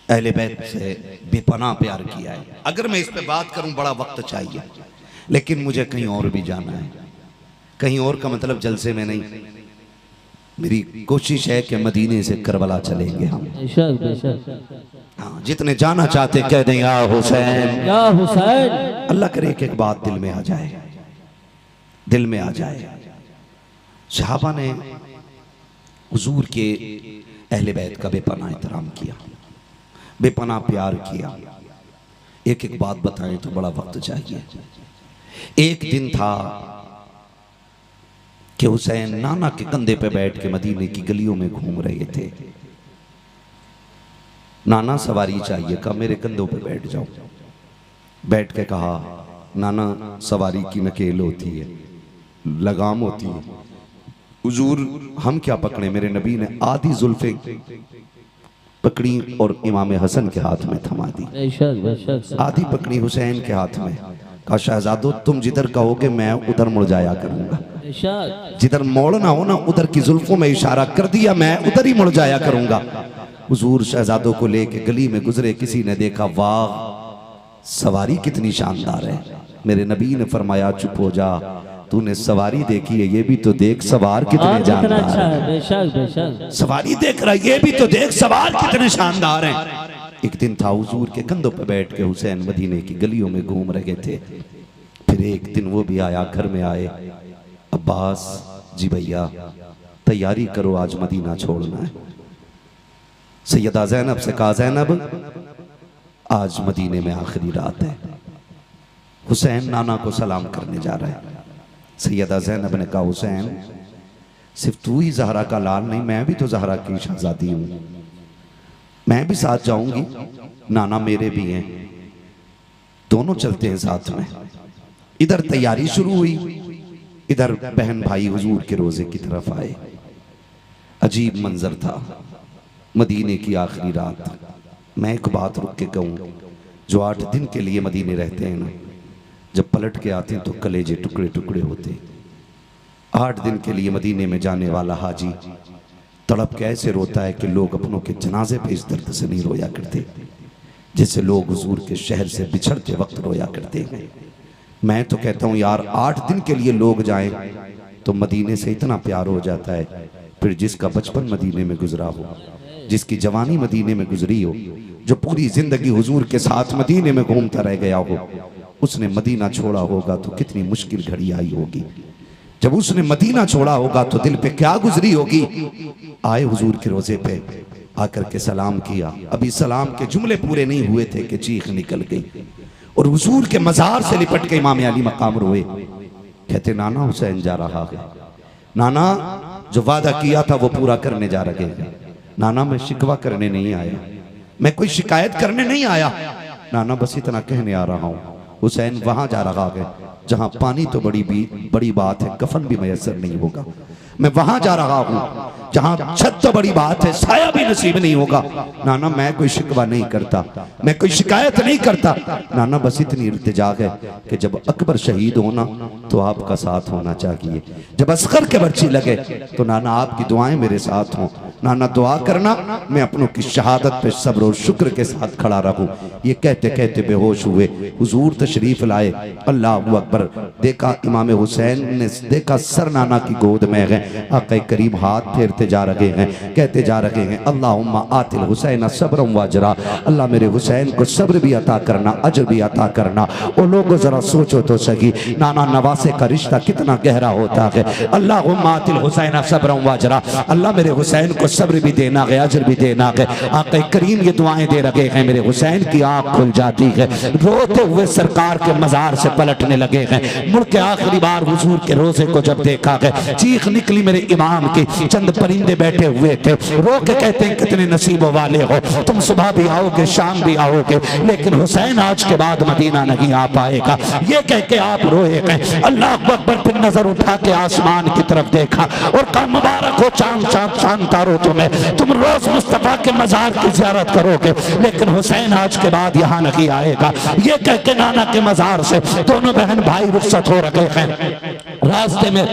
अहले बैत से बेपनाह प्यार किया है। अगर मैं इस पे बात करूं बड़ा वक्त चाहिए, लेकिन मुझे कहीं और भी जाना है। कहीं और का मतलब जलसे में नहीं, मेरी कोशिश है कि मदीने से करबला चलेंगे हम। बेशक बेशक। हाँ, जितने जाना चाहते कह दें या हुसैन, या हुसैन। अल्लाह करे एक एक बात दिल में आ जाए, दिल में आ जाए। सहाबा ने हुजूर के अहले बैत का बेपनाह एहतराम किया, बेपनाह प्यार किया। एक एक बात बताएं तो बड़ा वक्त चाहिए। एक दिन था कि हुसैन नाना के कंधे पे बैठ के मदीने की गलियों में घूम रहे थे। नाना सवारी चाहिए, कहा मेरे कंधों पे बैठ जाओ। बैठ के कहा, नाना सवारी की नकेल होती है, लगाम होती है, हुजूर हम क्या पकड़े? मेरे नबी ने आधी जुल्फे पकड़ी और इमाम हसन के हाथ में थमा दी, आधी पकड़ी हुसैन के हाथ में। कहा शहजादो तुम जिधर कहोगे मैं उधर मुड़ जाया करूंगा, जिधर मोड़ना हो ना उधर की जुल्फों में इशारा कर दिया, मैं उधर ही मुड़ जाया करूंगा। हुजूर शहजादों को लेके गली में गुजरे, किसी ने देखा, वाह सवारी कितनी शानदार है। मेरे नबी ने फरमाया चुप हो जा, तूने सवारी देखी है, ये भी तो देख सवार कितने जानदार है। बेशक बेशक। सवारी देख रहा है, ये भी तो देख सवार कितने शानदार हैं। एक दिन था हुजूर के कंधों पर बैठ के हुसैन मदीने की गलियों में घूम रहे थे। फिर एक दिन वो भी आया, घर में आए, अब्बास जी भैया तैयारी करो आज मदीना छोड़ना है। सैयदा ज़ैनब से कहा ज़ैनब आज मदीने में आखिरी रात है। हुसैन नाना को सलाम करने जा रहा है। सैयदा ज़ैनब ने कहा हुसैन सिर्फ तू ही ज़हरा का लाल नहीं, मैं भी तो ज़हरा की शहजादी हूँ, मैं भी साथ जाऊंगी, नाना मेरे भी हैं, दोनों चलते हैं साथ में। इधर तैयारी शुरू हुई, इधर बहन भाई हुजूर के रोजे की तरफ आए। अजीब मंजर था, मदीने की आखिरी रात। मैं एक बात रुक के कहूँ, जो 8 दिन के लिए मदीने रहते हैं ना, जब पलट के आते हैं तो कलेजे टुकड़े टुकड़े होते। 8 दिन के लिए मदीने में जाने वाला हाजी तड़प कैसे रोता है कि लोग अपनों के जनाजे पे इस दर्द से नहीं रोया करते जैसे लोग हुजूर के शहर से बिछड़ते वक्त रोया करते हैं। मैं तो कहता हूँ यार 8 दिन के लिए लोग जाएं तो मदीने से इतना प्यार हो जाता है। फिर जिसका बचपन मदीने में गुजरा हो, जिसकी जवानी मदीने में गुजरी हो, जो पूरी जिंदगी हुजूर के साथ मदीने में घूमता रह गया हो, उसने मदीना छोड़ा होगा तो कितनी मुश्किल घड़ी आई होगी। जब उसने मदीना छोड़ा होगा तो दिल पे क्या गुजरी होगी। आए हुजूर के रोजे पे, आकर के सलाम किया। अभी सलाम के जुमले पूरे नहीं हुए थे कि चीख निकल गई और हुजूर के मजार से लिपट के इमाम अली मकाम रोए। कहते नाना हुसैन जा रहा है, नाना जो वादा किया था वो पूरा करने जा रहे हैं। नाना मैं शिकवा करने नहीं आया, मैं कोई शिकायत करने नहीं आया, नाना बस इतना कहने आ रहा हूँ। हुसैन वहां जा रहा है, जहां पानी तो बड़ी बात है, कफन भी मैसर नहीं होगा। मैं वहां जा रहा हूं जहां छत तो बड़ी बात है, साया भी नसीब नहीं होगा। नाना मैं कोई शिकवा नहीं करता, मैं कोई शिकायत नहीं करता नाना, बस इतनी इल्तिजा है कि जब अकबर शहीद होना तो आपका साथ होना चाहिए, जब असगर के बर्ची लगे तो नाना आपकी दुआएं मेरे साथ हों। नाना दुआ करना मैं अपनों की शहादत पे सब्र और शुक्र के साथ खड़ा रहूं। ये कहते कहते बेहोश हुए, हुजूर तशरीफ लाए, अल्लाह अकबर, देखा इमाम हुसैन ने, देखा सर नाना की गोद में है। आक़ा करीम हाथ फेरते जा रहे हैं, कहते जा रहे हैं अल्लाहुम्मा आतिल हुसैन सब्रम व अजरा, अल्लाह मेरे हुसैन को सब्र भी अता करना, अजर भी अता करना। ओ लोगो जरा सोचो तो सही, नाना नवासे का रिश्ता कितना गहरा होता है। अल्लाहुम्मा आतिल हुसैन सब्रम व अजरा, अल्लाह मेरे हुसैन को सब्र भी देना है, अजर भी देना है। आक़ा करीम ये दुआएं दे रहे हैं, मेरे हुसैन की आँख खुल जाती है, रोते हुए सरकार के मजार से पलटने लगे हैं। मुड़ के आखिरी बार हुजूर के रोजे को जब देखा है, चीख निकली मेरे इमाम की। चंद परिंदे बैठे हुए थे, रो के कहते हैं कितने नसीबों वाले हो, तुम सुबह भी आओगे शाम भी आओगे, लेकिन हुसैन आज के बाद मदीना नहीं आ पाएगा। ये कह के आप रोए गए। अल्लाह अकबर, फिर नजर उठा के आसमान की तरफ देखा और कहा मुबारक हो चांद चांद चांद तारो तुम्हें, तुम रोज मुस्तफा के मजार की ज़ियारत करोगे, लेकिन हुसैन आज के बाद यहाँ नहीं आएगा। ये कह के नाना के मजार से दोनों बहन भाई रुखसत हो रहे हैं। रास्ते में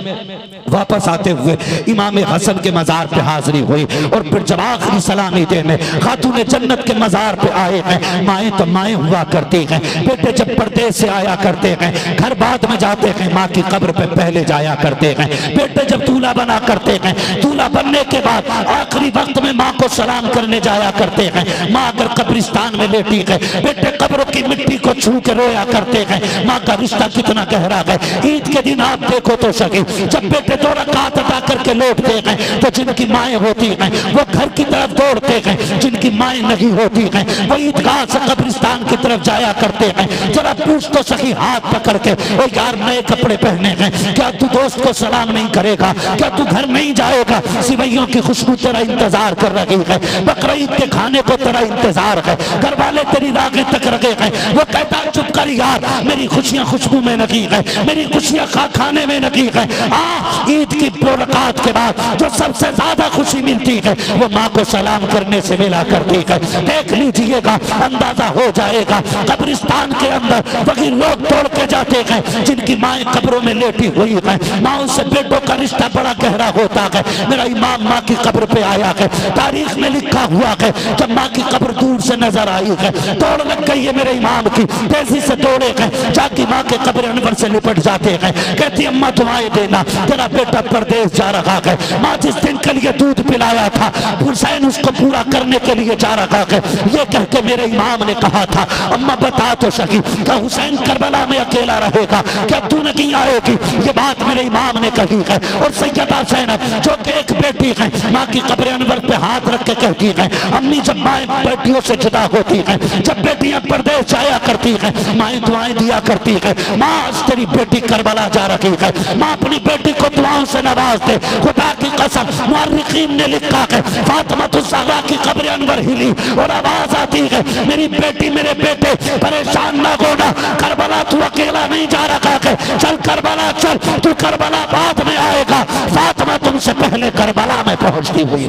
वापस आते हुए इमाम हसन के मजार पे हाजिरी हुई और फिर जब आखिरी सलामी देने खातून जन्नत के मजार पे आए हैं। माएँ तो माएँ हुआ करती हैं, बेटे जब परदेश से आया करते हैं, घर बाद में जाते हैं, माँ की कब्र पे पहले जाया करते हैं। बेटे जब दूल्हा बना करते हैं, दूल्हा बनने के बाद आखिरी वक्त में माँ को सलाम करने जाया करते हैं। माँ अगर कब्रिस्तान में लेटी है, बेटे कब्रों की मिट्टी को छू के रोया करते हैं। माँ का रिश्ता कितना गहरा है। ईद के दिन आप देखो तो सके, जब बेटे दो रकात अदा करके लौटते हैं तो जिनकी माएँ होती हैं वो घर की तरफ दौड़ते हैं, जिनकी माएँ नहीं होती हैं वो ईदगाह से कब्रिस्तान की तरफ जाया करते हैं। जरा पूछ तो सही हाथ पकड़ के, ओ यार नए कपड़े पहने हैं, क्या तू दोस्त को सलाम नहीं करेगा, क्या तू घर नहीं जाएगा, सिवैयों की खुशबू तेरा इंतजार कर रही है, बकरीद के खाने को तेरा इंतजार है, घर वाले तेरी रागें तक रखे हैं। वो कहता चुप कर यार, मेरी खुशियां खुशबू में लगी है, मेरी खुशियां खाने में लगी है। ईद की मुलाकात के बाद जो सबसे ज्यादा खुशी मिलती है वो माँ को सलाम करने से मिला करती है। देख लीजिएगा, अंदाजा हो जाएगा, कब्रिस्तान के अंदर वही लोग तोड़ के जाते हैं जिनकी माएँ कब्रों में लेटी हुई है। माँ से बेटों का रिश्ता बड़ा गहरा होता है। मेरा इमाम माँ की कब्र पे आया है, तारीख में लिखा हुआ है, जब माँ की कब्र दूर से नजर आई है, दौड़ लग गई है मेरे इमाम की, तेजी से दौड़े हैं, जाके माँ के कब्र अनवर से लिपट जाते हैं। कहती अम्मा दुआएं देना, तेरा बेटा परदेश जा रहा है। माँ जिस दिन के लिए दूध पिलाया था हुसैन उसको पूरा करने के लिए जा रहा है। ये कह के मेरे इमाम ने कहा था अम्मा बता तो सकी, क्या हुसैन करबला में अकेला रहेगा, क्या तू नहीं आएगी। ये बात मेरे इमाम ने कही है। और सैयदा ज़ैनब जो कि एक बेटी है, माँ की कब्र अनवर पे हाथ रख के कहती है अम्मी जब माएँ बेटियों से जुदा होती हैं, जब बेटियां परदेश जाया करती हैं, माएँ दुआएं दिया करती है, माँ आज तेरी बेटी करबला जा रही है, माँ अपनी बेटी को दुआओं से नवाज दे। खुदा की कसम मुअर्रिखीन ने लिखा है फातिमा ज़हरा की कब्र अनवर हिली और आवाज आती है मेरी बेटी मेरे बेटे परेशान ना होना, करबला तू अकेला नहीं जा रहा है, चल करबला चल, तू करबला बाद में आएगा, फातिमा तुमसे पहले करबला में पहुंचती हुई।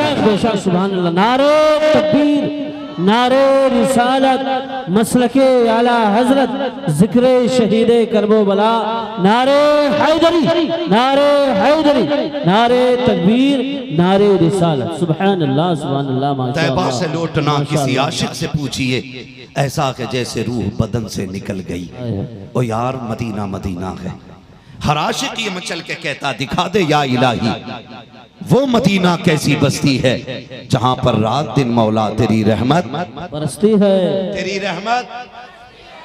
सुभान अल्लाह, नारे तकबीर, नारे रिसालत, मसलके आला हजरत, जिक्रे शहीदे करबला, नारे हैदरी, नारे हैदरी, नारे तकबीर, नारे रिसालत। सुभान अल्लाह, सुभान अल्लाह, माशाअल्लाह। तैबा से लौटना किसी आशिक से पूछिए, ऐसा कि जैसे रूह बदन से निकल गई। ओ यार मदीना मदीना है, हर आशिक ये मचल के कहता दिखा दे या इलाही वो मदीना कैसी बस्ती है जहां पर रात दिन मौला तेरी रहमत बरसती है। तेरी रहमत।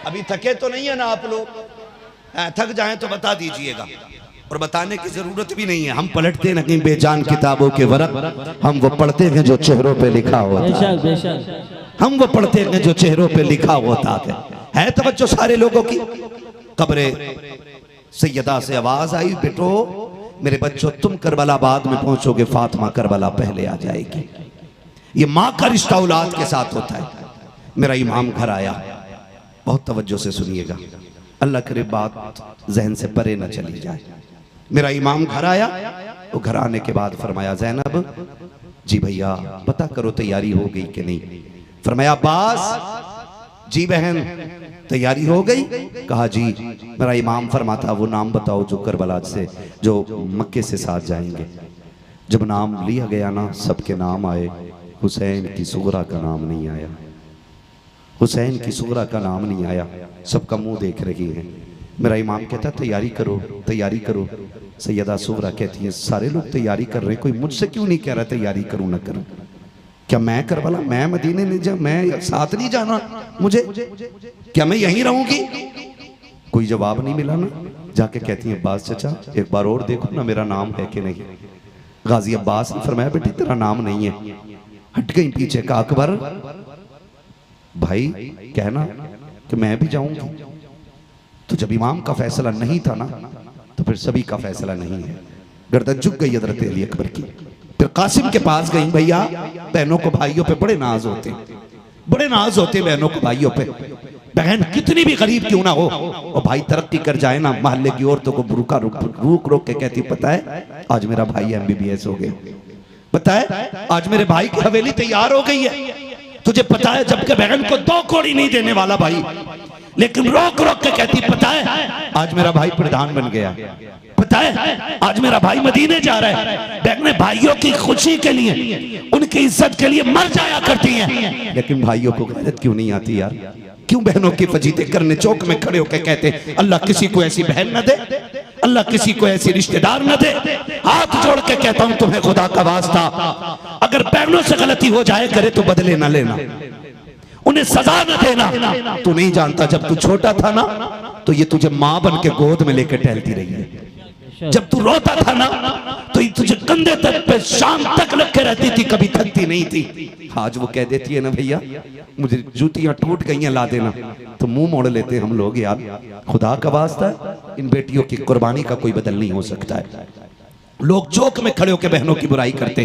अभी थके तो नहीं है ना आप लोग? थक जाएं तो बता दीजिएगा, और बताने की जरूरत भी नहीं है। हम पलटते नहीं बेजान किताबों के वरक, हम वो पढ़ते हैं जो चेहरों पे लिखा होता है। बेशक बेशक, हम वो पढ़ते हैं जो चेहरों पे लिखा होता है तवज्जो सारे लोगों की। कब्रे सैयदा से आवाज आई बेटो मेरे बच्चों तुम करबला बाद में पहुंचोगे, फातिमा करबला पहले आ जाएगी। ये माँ का रिश्ता औलाद के साथ होता है। मेरा इमाम घर आया, बहुत तवज्जो से सुनिएगा। अल्लाह करे बात जहन से परे न चली जाए। मेरा इमाम घर आया, वो घर आने के बाद फरमाया ज़ैनब जी भैया पता करो तैयारी हो गई कि नहीं। फरमाया अब्बास जी बहन तैयारी हो गई। कहा जी। मेरा इमाम फरमाता वो नाम बताओ जो करबला से जो मक्के से साथ जाएंगे। जब नाम लिया गया ना सबके नाम आए, हुसैन की सुगरा का नाम नहीं आया। हुसैन की सुगरा का नाम नहीं आया। सबका मुंह देख रही है। मेरा इमाम कहता तैयारी करो तैयारी करो। सैयदा सुगरा कहती है सारे लोग तैयारी कर रहे, कोई मुझसे क्यों नहीं कह रहा तैयारी करूं ना करूं? क्या मैं करबला, मैं मदीने नहीं जा, मैं साथ नहीं जाना मुझे? क्या मैं यहीं रहूंगी? कोई जवाब नहीं मिला ना। जाके कहती है अब्बास चचा एक बार और देखो ना मेरा नाम है कि नहीं। गाजी अब्बास ने फरमाया बेटी तेरा नाम नहीं है। हट गई पीछे। का अकबर भाई कहना कि मैं भी जाऊंगी। तो जब इमाम का फैसला नहीं था ना तो फिर सभी का फैसला नहीं है। गर्दन झुक गई हजरत अली अकबर की। फिर कासिम के पास गई। भैया बहनों को भाइयों पे बड़े नाज होते, बड़े नाज होते बहनों को भाइयों पे। बहन कितनी भी गरीब क्यों ना हो और भाई तरक्की कर जाए ना, मोहल्ले की औरतों को रुक रोक के कहती पता है आज मेरा भाई MBBS हो गया, पता है आज मेरे भाई की हवेली तैयार हो गई है। तुझे पता है जबकि बहन को 2 कौड़ी नहीं देने वाला भाई, लेकिन रोक रोक के कहती पता है आज मेरा भाई प्रधान बन गया, पता है आज मेरा भाई मदीने जा रहा है। बहनें भाइयों की खुशी के लिए उनकी इज्जत के लिए मर जाया करती हैं, लेकिन भाइयों को गैरत क्यों नहीं आती यार? क्यों बहनों की फजीते करने चौक में खड़े होकर कहते अल्लाह किसी को ऐसी बहन न दे, अल्लाह किसी को ऐसी रिश्तेदार न दे। हाथ जोड़ के कहता हूं तुम्हें खुदा का वास्ता अगर बहनों से गलती हो जाए करे तो बदले न लेना, उन्हें सजा न देना। तू नहीं जानता जब तू छोटा था ना तो ये तुझे माँ बन के गोद में लेकर टहलती रही है। जब तू रोता था ना तो ये तुझे कंधे तक पे शाम तक रख के रहती थी, कभी थकती नहीं थी। आज वो कह देती है ना भैया मुझे जूतियां टूट गई हैं ला देना, तो मुंह मोड़ लेते हम लोग। यार खुदा का वास्ता इन बेटियों की कुर्बानी का कोई बदल नहीं हो सकता है। लोग चौक में खड़े होकर बहनों की बुराई करते,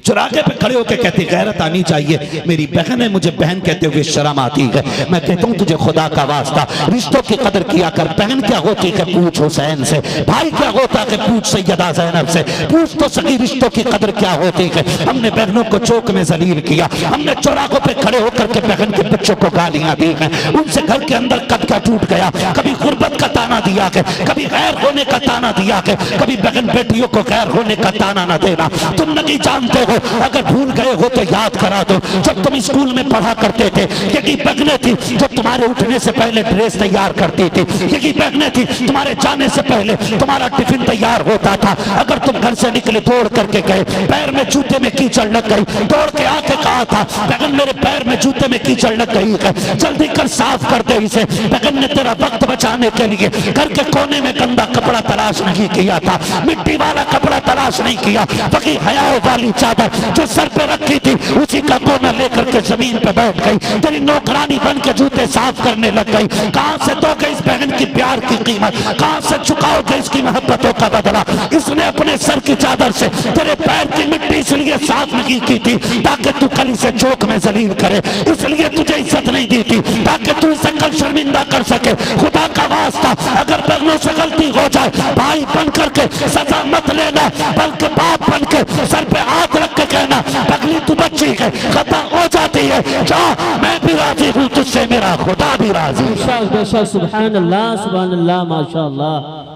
चौराहे पे खड़े होकर कहते गैरत आनी चाहिए। मेरी बहन है मुझे बहन कहते हुए शर्म आती है। मैं कहता हूँ तुझे खुदा का वास्ता रिश्तों की कदर किया कर। बहन क्या होती है पूछ हुसैन से, भाई क्या होता है पूछ सैयदा ज़ैनब से, पूछ तो सही रिश्तों की कदर क्या होती है। हमने बहनों को चौक में जलील किया, हमने चौराहों पे खड़े होकर के बहन के बच्चों को गालियां दी हैं, उनसे घर के अंदर कद का टूट गया। कभी गुर्बत का ताना दिया के, कभी गैर होने का ताना दिया के, कभी बहन बेटियों को गैर होने का ताना न देना। तुम नहीं जानते हो, अगर भूल गए हो तो याद करा दो। जब तुम स्कूल में पढ़ा करते थे यही बहनें थी जो तुम्हारे उठने से पहले ड्रेस तैयार करती थी, यही बहनें थी तुम्हारे जाने से पहले तुम्हारा टिफिन तैयार होता था। अगर तुम घर से निकले दौड़ करके गए, पैर में जूते में कीचड़ लग गई, दौड़ के आके कहा था बहन मेरे पैर में जूते में कीचड़ लग गई है, जल्दी कर साफ कर दे इसे। बहन ने तेरा वक्त बचाने के लिए घर के कोने में गंदा कपड़ा तलाश नहीं किया था, मिट्टी वाला कपड़ा तलाश नहीं किया, बल्कि हया वाली चादर जो सर पे रखी थी उसी का कोना लेकर के जमीन पे बैठ गई, तेरी नौकरानी बन के जूते साफ करने लग गई। कहां से दोगे इस बहन की प्यार की कीमत, कहां से चुकाओगे इसकी मोहब्बतों का बदला। इसने अपने सर की चादर से तेरे पैर की मिट्टी इसलिए साफ नहीं की थी ताकि तू कल इसे चौक में जलील करे, इसलिए तुझे इज्जत नहीं दी थी ताकि तू इसे कल शर्मिंदा कर सके। खुदा का वास्ता अगर बहनों से गलती हो जाए भाई बन करके सजा मत लेना, बल्कि बाप बन के सर पे हाथ रख के कहना पगली तू बच्ची है, खता हो जाती है, जा मैं भी राजी हूँ तुझसे, मेरा खुदा भी राजी है। बेशक सुभान अल्लाह सुभान अल्लाह माशाअल्लाह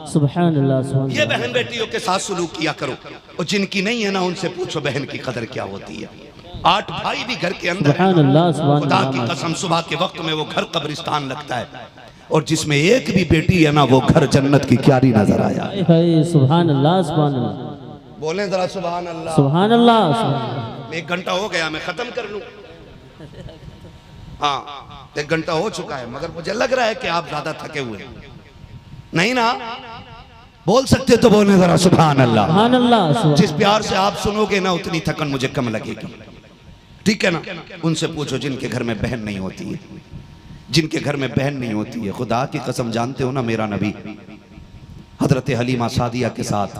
सुभान अल्लाह सुभान। ये बहन बेटियों के साथ सलूक किया करो, और जिनकी नहीं है ना उनसे पूछो बहन की कदर क्या होती है। 8 भाई भी घर के अंदर है, खुदा की कसम सुबह के वक्त में वो घर कब्रिस्तान लगता है, और जिसमें एक भी बेटी है ना वो घर जन्नत की क्यारी नजर आया। सुभान अल्लाह सुभान अल्लाह, बोले जरा सुभान अल्लाह सुभान अल्लाह। 1 घंटा हो गया, मैं खत्म कर लूं। हाँ 1 घंटा हो चुका है, मगर मुझे लग रहा है कि आप ज्यादा थके हुए नहीं ना। बोल सकते तो बोले जरा सुभान अल्लाह। सुभान अल्लाह। जिस प्यार से आप सुनोगे ना उतनी थकन मुझे कम लगेगी, ठीक है ना। उनसे पूछो जिनके घर में बहन नहीं होती है, जिनके घर में बहन नहीं होती है। खुदा की कसम जानते हो ना, मेरा नबी हजरत हलीमा सादिया के साथ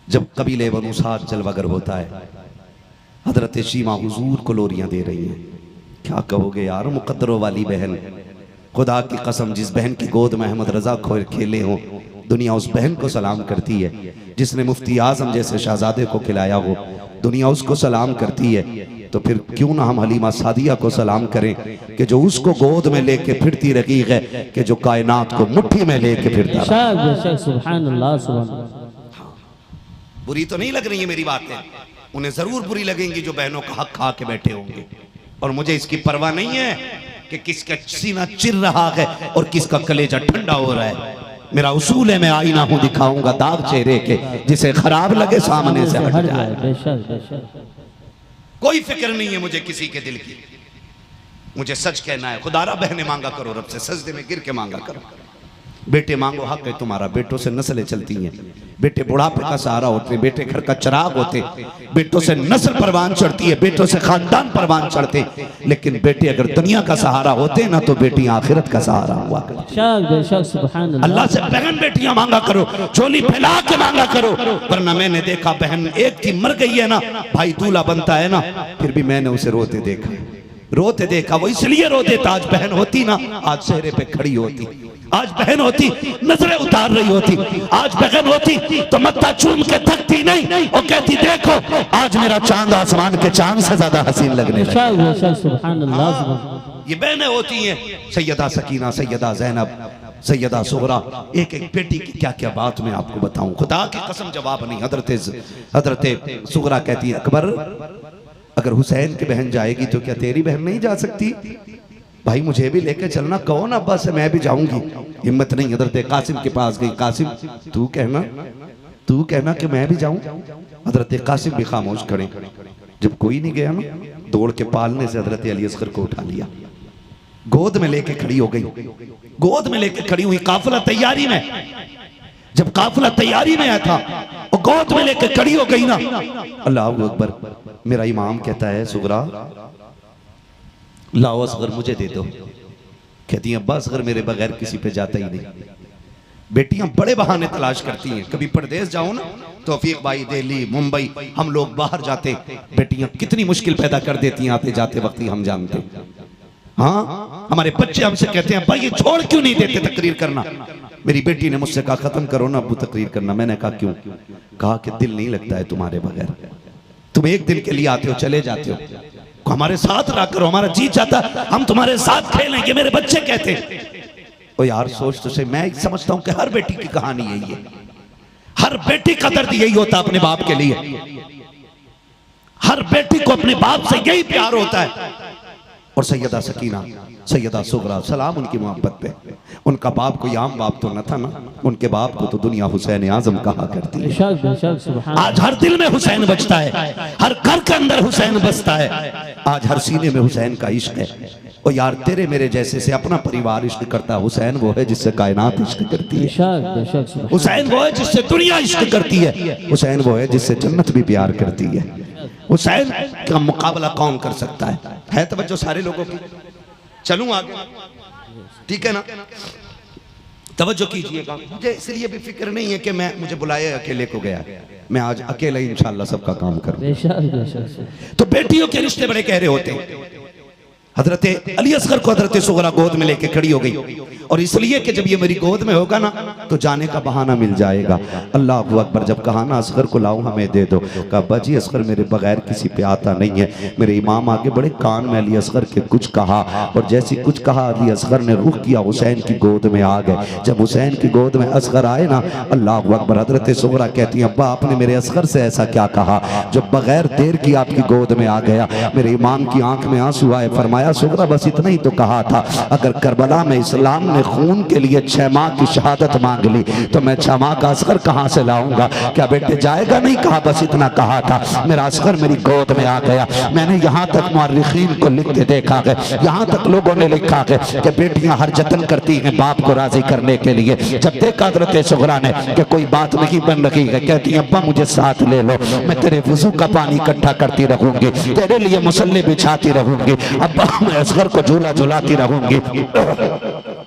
जब कबीले बनु साद जलवागर होता है, हजरत शीमा हुजूर को लोरियां दे रही हैं। क्या कहोगे यार, मुकद्दरों वाली बहन खुदा की कसम, जिस बहन की गोद में अहमद रजा खोर खेले हों, दुनिया उस बहन को सलाम करती है। जिसने मुफ्ती आजम जैसे शहजादे को खिलाया हो, दुनिया उसको सलाम करती है। तो फिर क्यों ना हम हलीमा सादिया को सलाम करें कि जो उसको गोद में लेके फिरती रही है, कि जो कायनात को मुट्ठी में लेके फिरता रहा। सुभान अल्लाह, सुभान अल्लाह। बुरी तो नहीं लग रही है मेरी बातें, उन्हें जरूर बुरी लगेंगी जो बहनों का हक खा के बैठे होंगे। और मुझे इसकी परवाह नहीं है कि किसका सीना चिर रहा है और किसका कलेजा ठंडा हो रहा है। मेरा उसूल है, मैं आईना हूं, दिखाऊंगा दाग चेहरे के, जिसे खराब लगे सामने से हट जाए। बेशक बेशक। कोई फिक्र नहीं है मुझे किसी के दिल की, मुझे सच कहना है। खुदारा बहने मांगा करो रब से, सजदे में गिर के मांगा करो। बेटे मांगो, हक है तुम्हारा। बेटों से नस्लें चलती हैं, बेटे बुढ़ापे का सहारा होते हैं, बेटे घर का चिराग होते, बेटों से नस्ल परवान चढ़ती है, बेटों से खानदान परवान चढ़ते। लेकिन बेटे अगर दुनिया का सहारा होते ना, तो बेटी आखिरत का सहारा हुआ करती। अल्लाह से बहन बेटियां मांगा करो, चोली फैला के मांगा करो। वरना मैंने देखा बहन एक की मर गई है ना, भाई दूल्हा बनता है ना, फिर भी मैंने उसे रोते देखा। वो इसलिए रोते था, आज बहन होती ना, आज चेहरे पे खड़ी होती। आज बहन होती नजरें उतार रही होती। आज बहन होती तो मत्था चूम के थकती नहीं और कहती देखो आज मेरा चांद आसमान के चांद से ज्यादा हसीन लगने लगा। ये बहनें होती हैं, सैयदा सकीना, सैयदा जैनब, सैयदा सुगरा। एक एक बेटी की क्या क्या बात मैं आपको बताऊं, खुदा की कसम जवाब नहीं। हजरत सुगरा कहती है, अकबर अगर हुसैन की बहन जाएगी तो क्या तेरी बहन नहीं जा सकती? भाई मुझे भी लेके चलना, कहो ना अब्बा से मैं भी जाऊंगी। हिम्मत नहीं, हजरत कासिम के पास गई। कासिम तू कहना कि मैं भी जाऊं। हजरत कासिम भी खामोश खड़े। जब कोई नहीं गया ना, दौड़ के पालने से हजरत अली असगर को उठा लिया, गोद में लेके खड़ी हो गई। गोद में लेके खड़ी हुई, काफिला तैयारी में। जब काफिला तैयारी में आया था और गोद में लेके खड़ी हो गई ना, अल्लाह अकबर। मेरा इमाम कहता है, सुगरा लाओ असगर मुझे दे दो। कहती है, अब्बा असगर मेरे बगैर किसी पे जाता ही नहीं। बेटियां बड़े बहाने तलाश करती हैं। कभी परदेश जाओ ना, तौफीक भाई दिल्ली मुंबई, हम लोग बाहर जाते, बेटियां कितनी मुश्किल पैदा कर देती हैं आते जाते वक्त ही हम जानते। हाँ, हमारे बच्चे हमसे कहते हैं, भाई ये छोड़ क्यों नहीं देते तकरीर करना। मेरी बेटी ने मुझसे कहा, खत्म करो ना अब्बू तकरीर करना। मैंने कहा क्यों? कहा कि दिल नहीं लगता है तुम्हारे बगैर। तुम एक दिन के लिए आते हो, चले जाते हो, हमारे साथ रह करो, हमारा जी चाहता हम तुम्हारे साथ खेलेंगे। मेरे बच्चे कहते ओ यार सोच तो सही। मैं समझता हूं कि हर बेटी की कहानी यही है, हर बेटी का दर्द यही होता अपने बाप के लिए। हर बेटी को अपने बाप से यही प्यार होता है। और सैयदा सकीना, सैयदा सुगरा, सलाम उनकी मोहब्बत पे। उनका बाप कोई आम बाप तो न था ना, उनके बाप को तो दुनिया हुसैन आजम कहा करती है। आज हर दिल में हुसैन बजता है, हर घर के अंदर हुसैन बसता है, आज हर सीने में हुसैन का इश्क है। और यार तेरे मेरे जैसे से अपना परिवार इश्क करता है। हुसैन वो है जिससे कायनात इश्क करती है। हुसैन वो है जिससे दुनिया इश्क करती है। हुसैन वो है जिससे जन्नत भी प्यार करती है। हुसैन का मुकाबला कौन कर सकता है तवज्जो सारे लोगों की। चलूं आगे, ठीक है ना? तवज्जो कीजिएगा। मुझे इसलिए भी फिक्र नहीं है कि मुझे बुलाए अकेले को गया, मैं आज अकेला ही इंशाल्लाह सबका काम करूं। तो बेटियों के रिश्ते बड़े गहरे होते हैं। हजरत अली असगर को हजरत सुगरा गोद में लेके खड़ी हो गई। और इसलिए कि जब ये मेरी गोद में होगा ना तो जाने का बहाना मिल जाएगा। अल्लाह अकबर। जब कहा ना असगर को लाऊं हमें दे दो, कहा बाजी असगर मेरे बगैर किसी पे आता नहीं है। मेरे इमाम आगे बड़े कान में अली असगर के कुछ कहा, और जैसे कुछ कहा अली असगर ने रुख किया, हुसैन की गोद में आ गए। जब हुसैन की गोद में असगर आए ना, अल्लाह अकबर। हजरत सुगरा कहती है, अब्बा आपने मेरे असगर से ऐसा क्या कहा जो बगैर देर की आपकी गोद में आ गया? मेरे इमाम की आंख में आंसू आए। फरमाया, सुगरा बस इतना ही तो कहा था, अगर करबला में इस्लाम ने खून के लिए 6 माह की शहादत मांग ली तो मैं 6 माह का असगर कहां से लाऊंगा? क्या बेटे जाएगा? नहीं कहा, बस इतना कहा था। मेरा असगर मेरी गोद में आ गया। मैंने यहाँ तक मुअर्रिखीन को लिखते देखा है, यहाँ तक लोगों ने लिखा है कि बेटियां हर जतन करती हैं बाप को राजी करने के लिए। जब देखा हजरत सुगरा ने कि कोई बात नहीं बन रही है, कहती है, अब्बा मुझे साथ ले लो, मैं तेरे वुजू का पानी इकट्ठा करती रहूंगी, तेरे लिए मुसल्ले बिछाती रहूंगी। अब्बा मैं असगर को झूला झुलाती रहूंगी,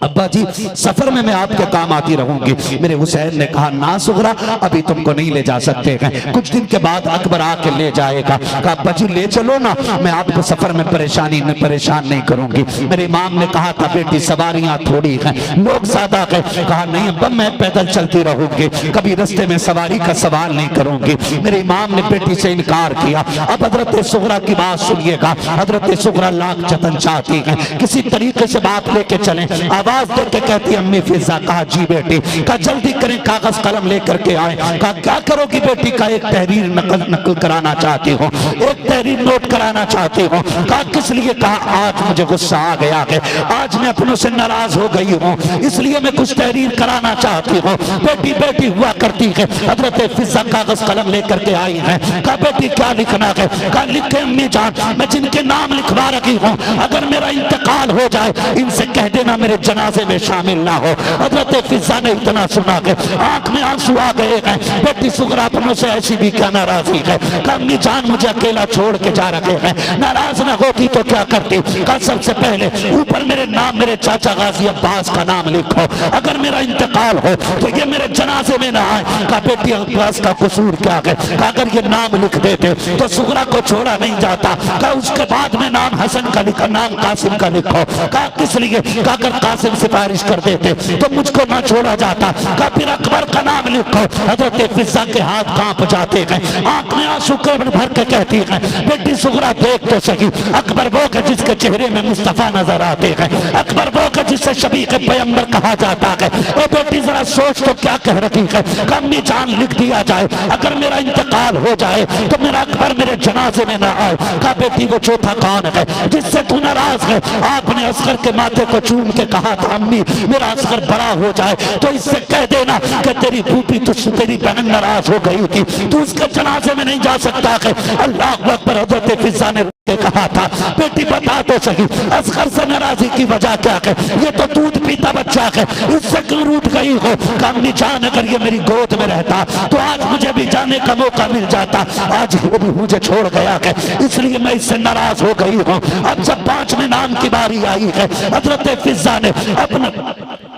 अब्बा जी सफर में मैं आपके काम आती रहूंगी। मेरे हुसैन ने कहा ना सुगरा, अभी तुमको नहीं ले जा सकते हैं, कुछ दिन के बाद अकबर आके ले जाएगा। कहा अब्बा जी ले चलो ना, मैं आपको सफर में परेशान नहीं करूंगी। मेरे इमाम ने कहा था बेटी सवारियां थोड़ी हैं, लोग ज्यादा हैं। कहा नहीं अब्बा मैं पैदल चलती रहूंगी, कभी रास्ते में सवारी का सवाल नहीं करूंगी। मेरे इमाम ने बेटी से इनकार किया। अब हजरत सुगरा की बात सुनिएगा। हजरत सुगरा लाख जतन चाहती हैं, किसी तरीके से बात लेके चलें। आवाज देके कहती अम्मी फिजा। कहा जी बेटी। कहा जल्दी करें, कागज कलम लेकर के आए। कहा क्या करोगी बेटी? का एक तहरीर नकल कराना चाहती हूँ, एक तहरीर नोट कराना चाहती हूँ। कहा किस लिए? कहा आज मुझे गुस्सा आ गया है, आज मैं अपनों से नाराज हो गई हूँ, इसलिए मैं कुछ तहरीर कराना चाहती हूँ। बेटी बेटी हुआ करती है। हजरत फिजा कागज कलम लेकर के आई है। कहा बेटी क्या लिखना है? कहा लिखे अम्मी जान, मैं जिनके नाम लिखवा रही हूँ अगर मेरा इंतकाल हो जाए इनसे कह देना मेरे जनाजे में शामिल ना हो। हजरत फिजा ने इतना सुना के आंख में आंसू आ गए हैं। बेटी सुगरा अपनों से ऐसी भी क्या नाराजगी है? कहा अम्मी जान मुझे अकेला छोड़ के जा रहे हैं, नाराज ना होती तो क्या करती? कहा सबसे पहले ऊपर मेरे नाम, मेरे चाचा गाजी अब्बास का नाम लिखो, अगर मेरा इंतकाल हो तो ये मेरे जनाजे में ना आए। कहा बेटी अब्बास का कसूर क्या है? कहा अगर ये नाम लिख देते तो सुगरा को छोड़ा नहीं जाता। कहा उसके बाद में नाम हसन का लिखो, नाम कासिम का लिखो। कहा किस लिए? कहा अगर कासिम सिफारिश कर देते तो मुझको ना छोड़ा जाता। कहा फिर अकबर का नाम लिखो। हजरत फिजा के हाथ कांप जाते हैं, आंख में आंसू भर के कहती है बेटी सुगरा देख तो सही, अकबर वो है जिसके चेहरे में मुस्तफा नजर आते हैं, अकबर वो है जिससे शबी के पैगंबर कहा जाता है। ओ बेटी जरा सोच तो क्या कह रही है? अम्मी जान लिख दिया जाए, अगर मेरा इंतकाल हो जाए तो मेरा अकबर मेरे जनाजे में ना आए। कहा बेटी वो चौथा कौन है जिससे तू नाराज है? आपने असगर के माथे को चूम के कहा था अम्मी मेरा असगर बड़ा हो जाए तो इससे कह देना कि तेरी बूटी तुझसे तेरी बहन नाराज हो गई थी, तू उसके जनाजे में नहीं जा सकता है। अल्लाह अकबर। हजरत फिजा ने कहा था बेटी बता तो सही असगर से नाराजी की वजह क्या है? ये तो दूध पीता बच्चा है, इससे क्यों रूठ गई हो? कमनी जान अगर ये मेरी गोद में रहता तो आज मुझे भी जाने का मौका मिल जाता, आज वो भी मुझे छोड़ गया है, इसलिए मैं इससे नाराज हो गई हूँ। अब जब 5वें नाम की बारी आई है, हजरत फिजा ने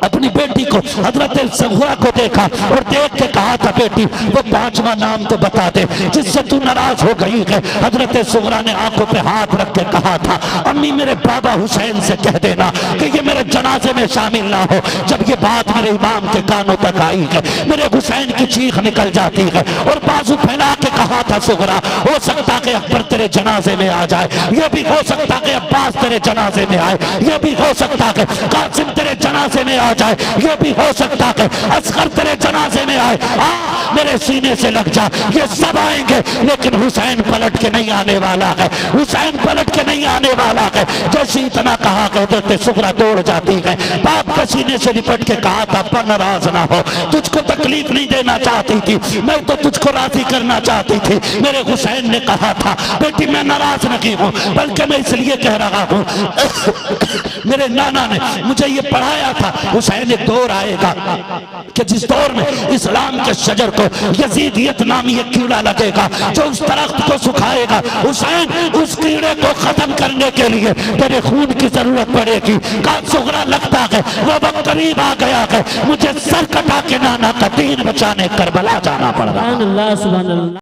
अपनी बेटी को हजरत सुगरा को देखा और देख के कहा था बेटी वो 5वां नाम तो बता दे जिससे तू नाराज हो गई है। हजरत सुगरा ने आंखों पे हाथ रख के कहा था अम्मी मेरे बाबा हुसैन से कह देना कि ये मेरे जनाजे में शामिल ना हो। जब ये बात मेरे इमाम के कानों तक आई है मेरे हुसैन की चीख निकल जाती है और बाजू फैला के कहा था सुगरा हो सकता कि अकबर तेरे जनाजे में आ जाए, ये भी हो सकता कि अब्बास तेरे जनाजे में आए, ये भी हो सकता कि कासिम तेरे जनाजे में आ जाए, ये भी हो सकता है असगर तेरे जनाजे में आए। मेरे सीने से लग जा, ये सब आएंगे लेकिन हुसैन पलट के नहीं आने वाला है, हुसैन पलट के नहीं आने वाला है। जैसे इतना कहा कहते सुगरा दौड़ जाती है, बाप के सीने से लिपट के कहा था पर नाराज ना हो, तुझको तकलीफ नहीं देना चाहती थी, मैं तो तुझको राजी करना चाहती थी। मेरे हुसैन ने कहा था बेटी मैं नाराज नहीं हूँ बल्कि मैं इसलिए कह रहा हूँ मेरे नाना ने मुझे ये पढ़ाया था हुसैन एक दौर आएगा कि जिस दौर में इस्लाम के शजर को यजीदियत नामी एक कीड़ा लगेगा जो उस दरख्त को सुखाएगा। हुसैन उस कीड़े को खत्म करने के लिए तेरे खून की जरूरत पड़ेगी। का सुगरा लगता है वो वक्त करीब आ गया है, मुझे सर कटा के नाना का दीन बचाने करबला जाना पड़ रहा है।